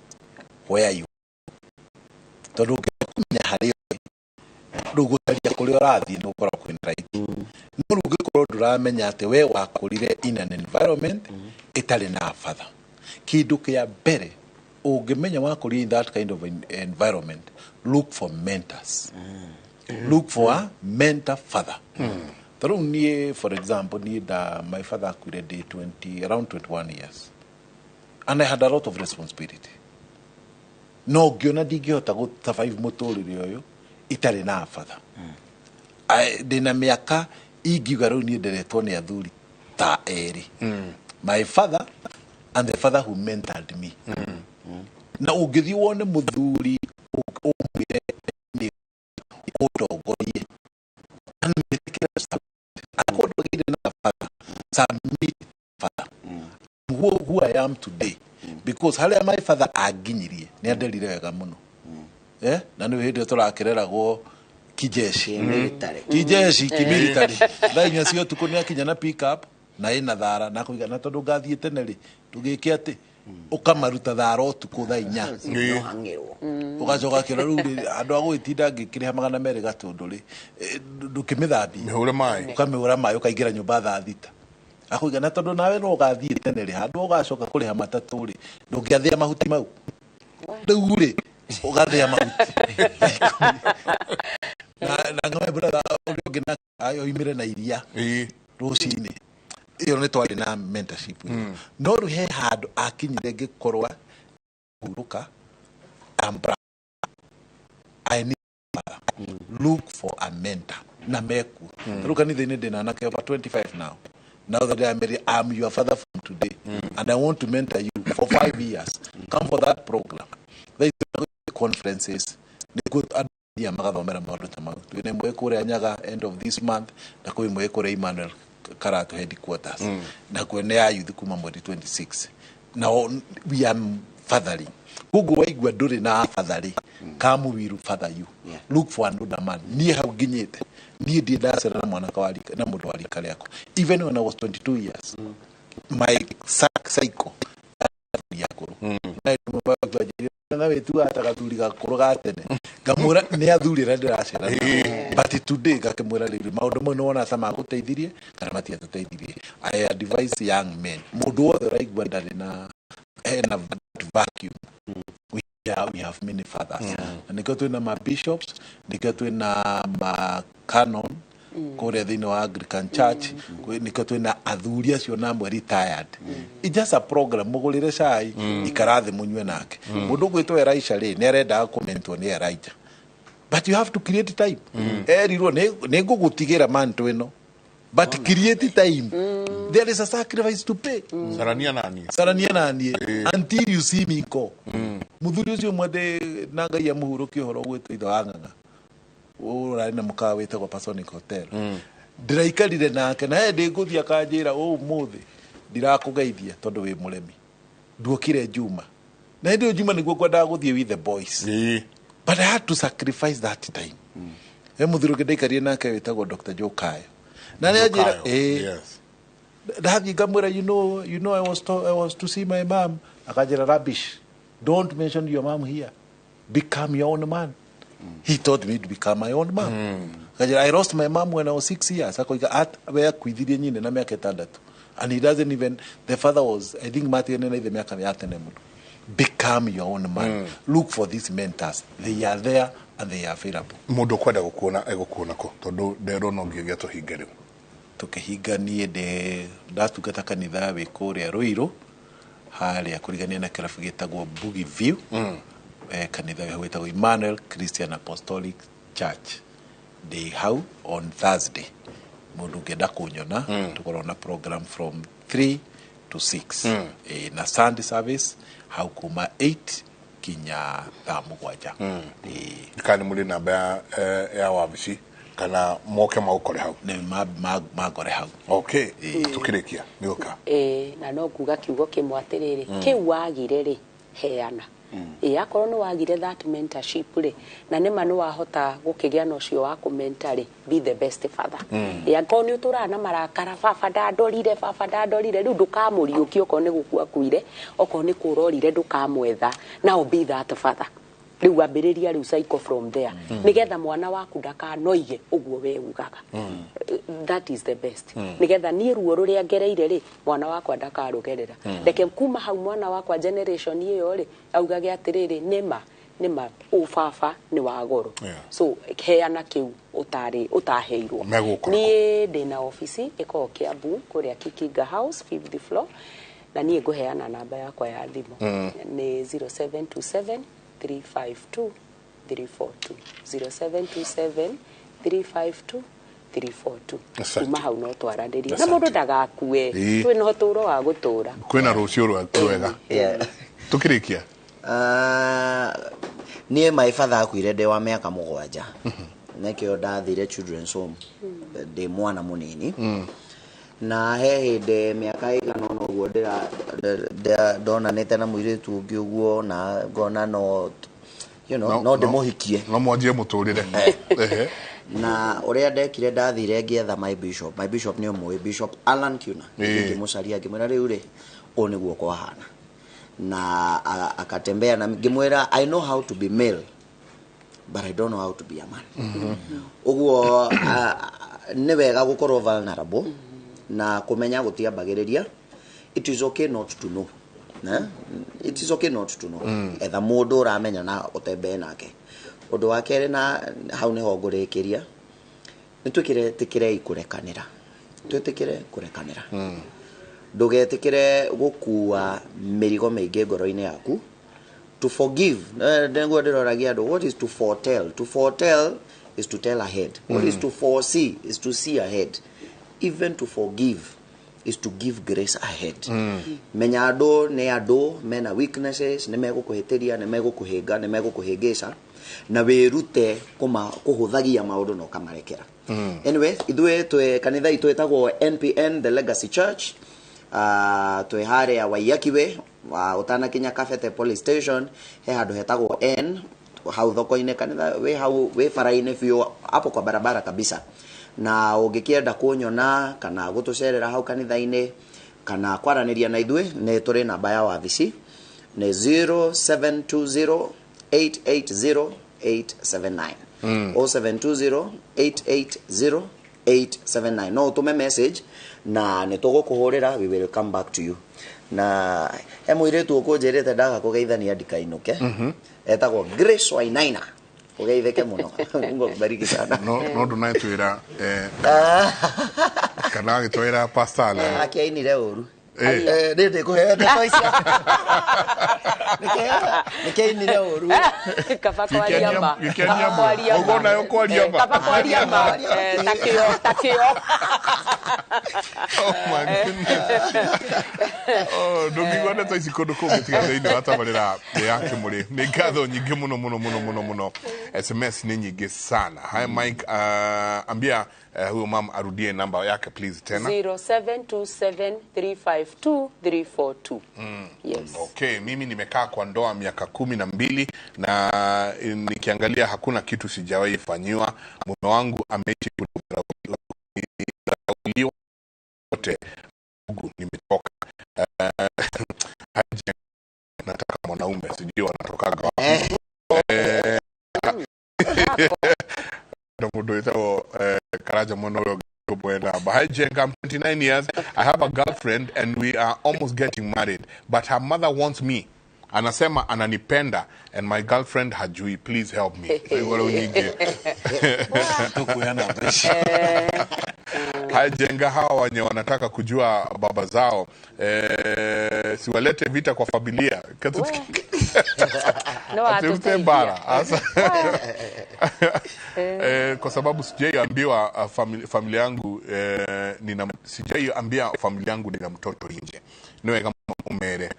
where you tondu nginya hari rugucaria kuria urathii no korwo kwina right no rugikorwo nduramenya ati we wakurire in an environment itari na father. Kindu kia mbere ungimenya wakurire in that kind of environment, look for mentors. Look for a mentor father. For example, my father acquired around 21 years. And I had a lot of responsibility. No, ngiona ndingihota go survive muturire uyu itari na father. Ndina miaka ingiuga riu ni nderetwo ni athuri ta eri. My father and the father who mentored me. Na ungithi wone muthuri umire ni utongorie who I am today, because halia my father aginyirie ni aderire wega muno na ni hinde turakirera go kijeshi kijeshi kimilitary ndainya cio tuko ni akinya na pick up na ina thara na kuiga na tondu ngathie tene ri tugike ati ukamaruta thara utuku thainya no hangirwo ugacoka kira ru andu agwitinda ngikiriha 200 gatundu ri ndukimithambia mihura mai ukamihura mai ukaingira nyumba thaa thita akuiga na tondu nawe no gathie tene ri handu ugacoka kuriha matatu ri ndungiathia mahuti mau riu ri ugathia mahuti na ngome brother ugina ayo imire na iria rucini iyo ni twari na mentorship no ruhe handu akinyire gikorwa huruka ambra I need look for a mentor na meku ruka ni thini ndina na over 25 now that I'm your father from today and I want to mentor you for 5 years. Come for that program. There is conferences ni good idea magathomera maundu ta mau twine mwe kure nyaga end of this month na kwi mwe kure Emmanuel Karatu headquarters na kwene ya youth kuma mwezi 26. Now we are fathering gugu waigwa nduri na fathering kamu wiru father you look for another man ni hau ginyite ni ndi ndacera na mwana kawalika na mundu walika liako even when I was 22 years my cycle yakuru na mbaga na wetu atakathuri gakuru gatene ngamura ni athurira ndiracera but today gakimwira riri maundu mo no wona sama guteithirie kana matia tuteithirie. I advise young men mundu wothe raigwa ndari na vacuum we have many fathers niko twina ma bishops niko twina ma canon kore thini wa Anglican Church niko twina athuri acio na mwe retired. It's just a program mugurire cai ikarathi munywe nake mundu gwitwo Elisha ri ni arenda kumentwo ni Elijah but you have to create time erirwo ni ngugutigira mantu ino but create time there is a sacrifice to pay sarania nani until you see me go muthuri ucio mwende na ngai ya muhuruki horo gwitwo itho anganga urari na mukawa witagwo Pasonic Hotel ndiraikarire nake na ndi nguthia kanjira muthi ndirakugeithia tondu wi muremi nduokire Juma na ndi Juma niguo kwenda guthie with the boys but I had to sacrifice that time muthuri ngidaikarie nake witagwo Dr. Jokayo na njira yes ndathi ngamwira you know I was to see my mom akajira rubbish don't mention your mom here become your own man. He taught me to become my own man. I lost my mom when I was 6 years. And he doesn't even, the father was, I think, become your own man. Look for these mentors. They are there and they are available. Mundu kwenda gukuona egukuona ko tondu ndero no ngiye tuhingere. Tukihinganie de ndatugata kanitha we kuria Ruiru haria kurigania na kirabu gitagwo Boogie View. Kanitha wetagwo Emmanuel Christian Apostolic Church. They hau on Thursday. Mundu ngenda kunyona tukorwo na program from 3 to 6. Na Sunday service hau kuma 8 kinya thamugwanja. Kana muri namba ya wabici kana moke maukore hau. Ne magore hau. Okay. Tukirekia nioka. Na no kuga kiugo kimwatiriri kiu wagire ri heana. Akorwo no wagire that mentorship ri na nema no wahota gukigia no cio wa kumenta ri be the best father. Akorwo ni utura na marakara baba ndadorire riu ndukamuriuki okorwo ni gukua kuire okorwo ni kurorire ndukamwetha now be that father. riu ambiriria riu cycle from there nigetha mwana waku ndakanoige uguo we ugaga that is the best nigetha ni ruo ruria ngereire ri mwana wakwa ndakarugerera reke kuma hau mwana wakwa generation iyo ri augage atiriri nima ufafa ni wagoro so heana kiu utaheirwo ni ndina office iko Kiambu kuria Kikinga House 5th floor na niĩ ngũheana namba yakwa ya thimũ ni 0727 352 342 0727 352 342 kuma hau no twaranĩrie na mũndũ ndagakue twĩna ũtũũro wa gũtũũra kwĩna rũciũ rwega tukirikia niĩ my father akuire ndĩ wa mĩaka 7 nekĩo ndathire children's home ndĩ mwana mũnini na he hĩndĩ mĩaka ĩigana ũna ũguo ndonanĩte na mũirĩtu ũngĩ ũguo na ngona no no ndĩmũhikie no mwanjie mũtũrĩre na ũrĩa ndekire ndathire ngĩetha my bishop nĩ ũmwe Bishop Alan Kiuna ngĩmũcaria ngĩmwĩra rĩu rĩ ũũ nĩguo kwahana na akatembea na ngĩmwĩra I know how to be male but I don't know how to be a man ũguo nĩ wega gũkorwo vulnerable na kumenya gutiambagiriria it is okay not to know it is okay not to know etha mundu uramenya na utembe nake undu wa kere na hau niho ngurikiria nitwikire ikurekanira twitikire kurekanira ndugetikire gukua mirigo meingi ngoro-ini yaku to forgive ndengo ndiroragia andu what is to foretell is to tell ahead what is to foresee is to see ahead even to forgive is to give grace ahead menya andu ne andu mena weaknesses ne megukuhitiria ne megukuhinga ne megukuhingica na wirute kuhuthagia maundu no kamarekera anyway ithwe twe kanitha itu etagwo NPN the Legacy Church twe hare ya Waiyakiwe utana Kenya Kafete Police Station he handu hetagwo N hau thoko-ini kanitha we hau we faraine fio hapo kwa barabara kabisa na ungikienda kunyona kana gutucerera hau kanitha-ini kana kwaraniria na ithwe ne turi namba ya wabici ne 0720 880 879 0720 880 879 no tume message na nitugukuhurira we will come back to you na emwiritu ukunjirite ndaga kugeithania ndikainuke etagwo Grace Wainaina ugeitheke muno ngo bariki sana no ndunatwira kana gitwira pastor akiainire uru ndende kuheana toisia nikainire uru kaba kwariamba ugona yo kwariamba kaba kwariamba takio oh my goodness oh ndumigwana toisi kodo ko gitiga thini watabarira yake muri ni ngatho nyingi muno SMS ni nyingi sana hi Mike ambia huyo mama arudie namba yake please tena 0727352342 yes okay mimi nimekaa kwa ndoa miaka 12 na nikiangalia hakuna kitu sijawahi fanyiwa mume wangu ameishi wote nimetoka nataka mwanaume sijui wanatokaga Karaja Mono but I'm 29 years. I have a girlfriend and we are almost getting married. But her mother wants me. Anasema ananipenda and my girlfriend hajui. Please help me. Hajenga hawa wenye wanataka kujua baba zao. Siwalete vita kwa familia. Atufute bara. Kwa sababu sijaiambiwa familia yangu sijaiambia familia yangu nina mtoto nje. Niwe kama umere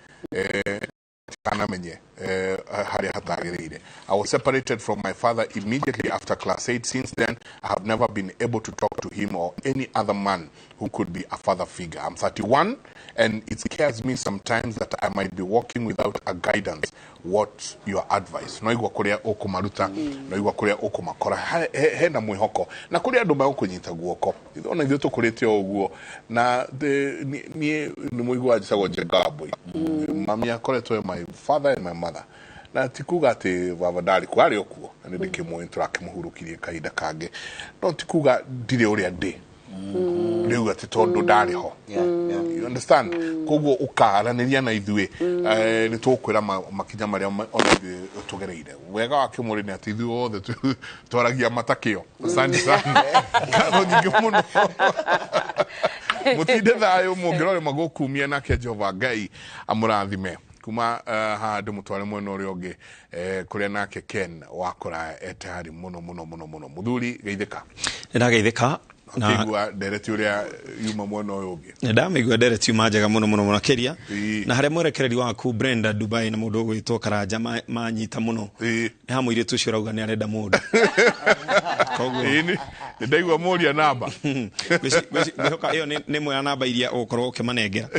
I was separated from my father immediately after class 8. Since then, I have never been able to talk to him or any other man who could be a father figure. I'm 31 and it scares me sometimes that I might be walking without a guidance. What's your advice? No igwa kuria okumaruta, no igwa kuria okumakora. He na mwihoko. Na kuria andu magukunyita guoko. Ona ithu tukurite oguo. Na ni mwigwa ajisagwo Jegaboi. Mami akoretwo my father and my mother. na tikuga ati baba ndari kwari okuo ni ndikimwe turakimuhurukirie kaida kange no tikuga ndire uria ndi riu ati tondu ndari ho you understand koguo ukaraniria na ithue ni tukwira makinya maria ona tugereire wega wa kimuri ni ati ithue othe twaragia matakio asante sana kano nyingi muno mutinde thayo mungirore magokumia nake Jehova Ngai amurathime kuma handu mutware mwena uria ungi kuria nake Ken wakora etari muno muthuri geithika ndageithika na kigwa dereti uria yuma mwena uyu ungi ndamigwa dereti yuma njega muno kiria na haria mwerekereri waku Brenda Dubai na mundu gwitwo Karanja manyita muno ni hamwire tu cirauga ni arenda mundu koguo ni ndaigwa moria namba gwihoka iyo ni mwe namba iria ukorwo ukimanengera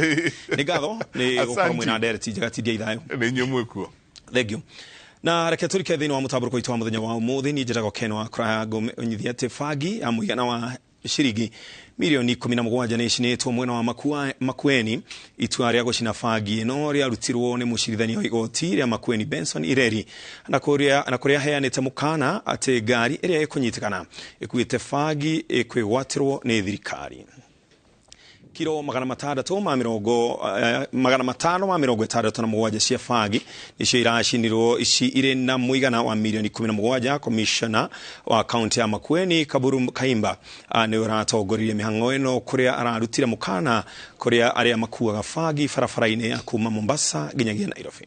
ni gatho ni gukorwo mwina dereti njega tindia ithayo ni nyumwe kuo thank you na reke turike thini wa mutaburuko itu wa muthenya wa umuthi ni njirago Ken wa Krago onyithia ati fagi amwigana wa shiringi milioni 17 ni cinitwo mwena wa Makueni itua ria gucina fagi no ria rutirwo ni mucirithania wa igoti ria Makueni Benson Ireri na kuria heanite mukana ati ngari iria ikunyitikana ikuite fagi ikwigwatirwo ni thirikari kilo 567 cia fagi nicio iracinirwo ici iri na muigana wa milioni 17. Commissioner wa county ya Makueni Kaburu Kaimba ni uratongoririe mihango ino kuria ararutire mukana kuria aria makuaga fagi barabara-ini ya kuma Mombasa nginyagia Nairobi.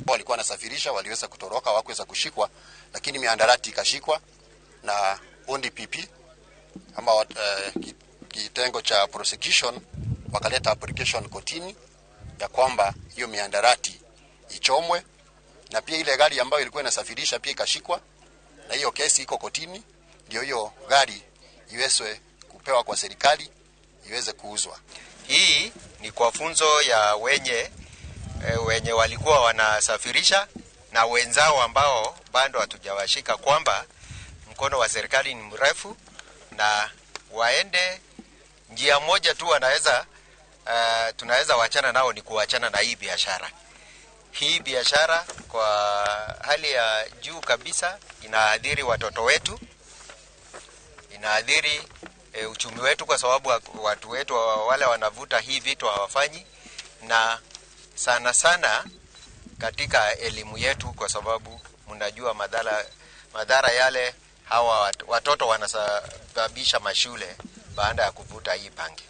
Walikuwa wanasafirisha waliweza kutoroka, hawakuweza kushikwa, lakini miandarati ikashikwa na ODPP ama kitengo cha prosecution wakaleta application kotini ya kwamba hiyo miandarati ichomwe, na pia ile gari ambayo ilikuwa inasafirisha pia ikashikwa, na hiyo kesi iko kotini, ndio hiyo gari iwezwe kupewa kwa serikali iweze kuuzwa. Hii ni kwa funzo ya wenye walikuwa wanasafirisha na wenzao ambao bado hatujawashika kwamba mkono wa serikali ni mrefu na waende njia moja tu tunaweza wachana nao ni kuachana na hii biashara. Hii biashara kwa hali ya juu kabisa inaadhiri watoto wetu, inaadhiri uchumi wetu, kwa sababu watu wetu wale wanavuta hii vitu hawafanyi, na sana sana katika elimu yetu, kwa sababu mnajua madhara yale hawa watoto wanasababisha mashule baada ya kuvuta hii bangi.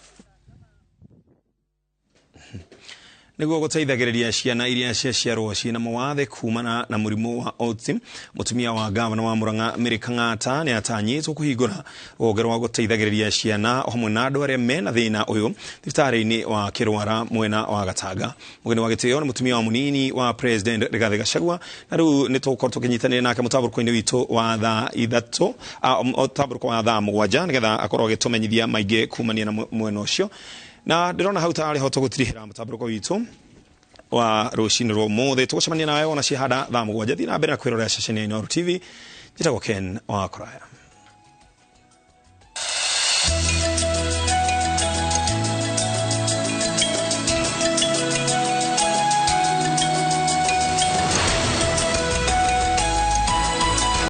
niguo guteithagiriria ciana iria ciarwo ciina mawathe kumana na murimu wa autism. Mutumia wa gavana wa Murang'a Mary Kang'ata ni atanyitwo kuhingura rwonge rwa guteithagiriria ciana hamwe na andu aria mena thina uyu thibitari-ini wa Kirwara mwena wa Gatanga. Mugeni wa gitio ni mutumia wa munini wa President Rigathi Gachagua, na riu ni tukorwo tukinyitanira nake mutaburuko-ini witu wa thaa ithatu mutaburuko wa thaa mugwanja nigetha akorwo agitumenyithia maingi kumania na mwena ucio. Na ndirona hau tari ho tugutirihira mutaburuko witu wa rucini rwo mothe tugucemania nawe ona cihada thaa mugwanja. Thina mbere na kwirorera ceceni ya Inooro TV. Njitagwo Ken wa Kuraya.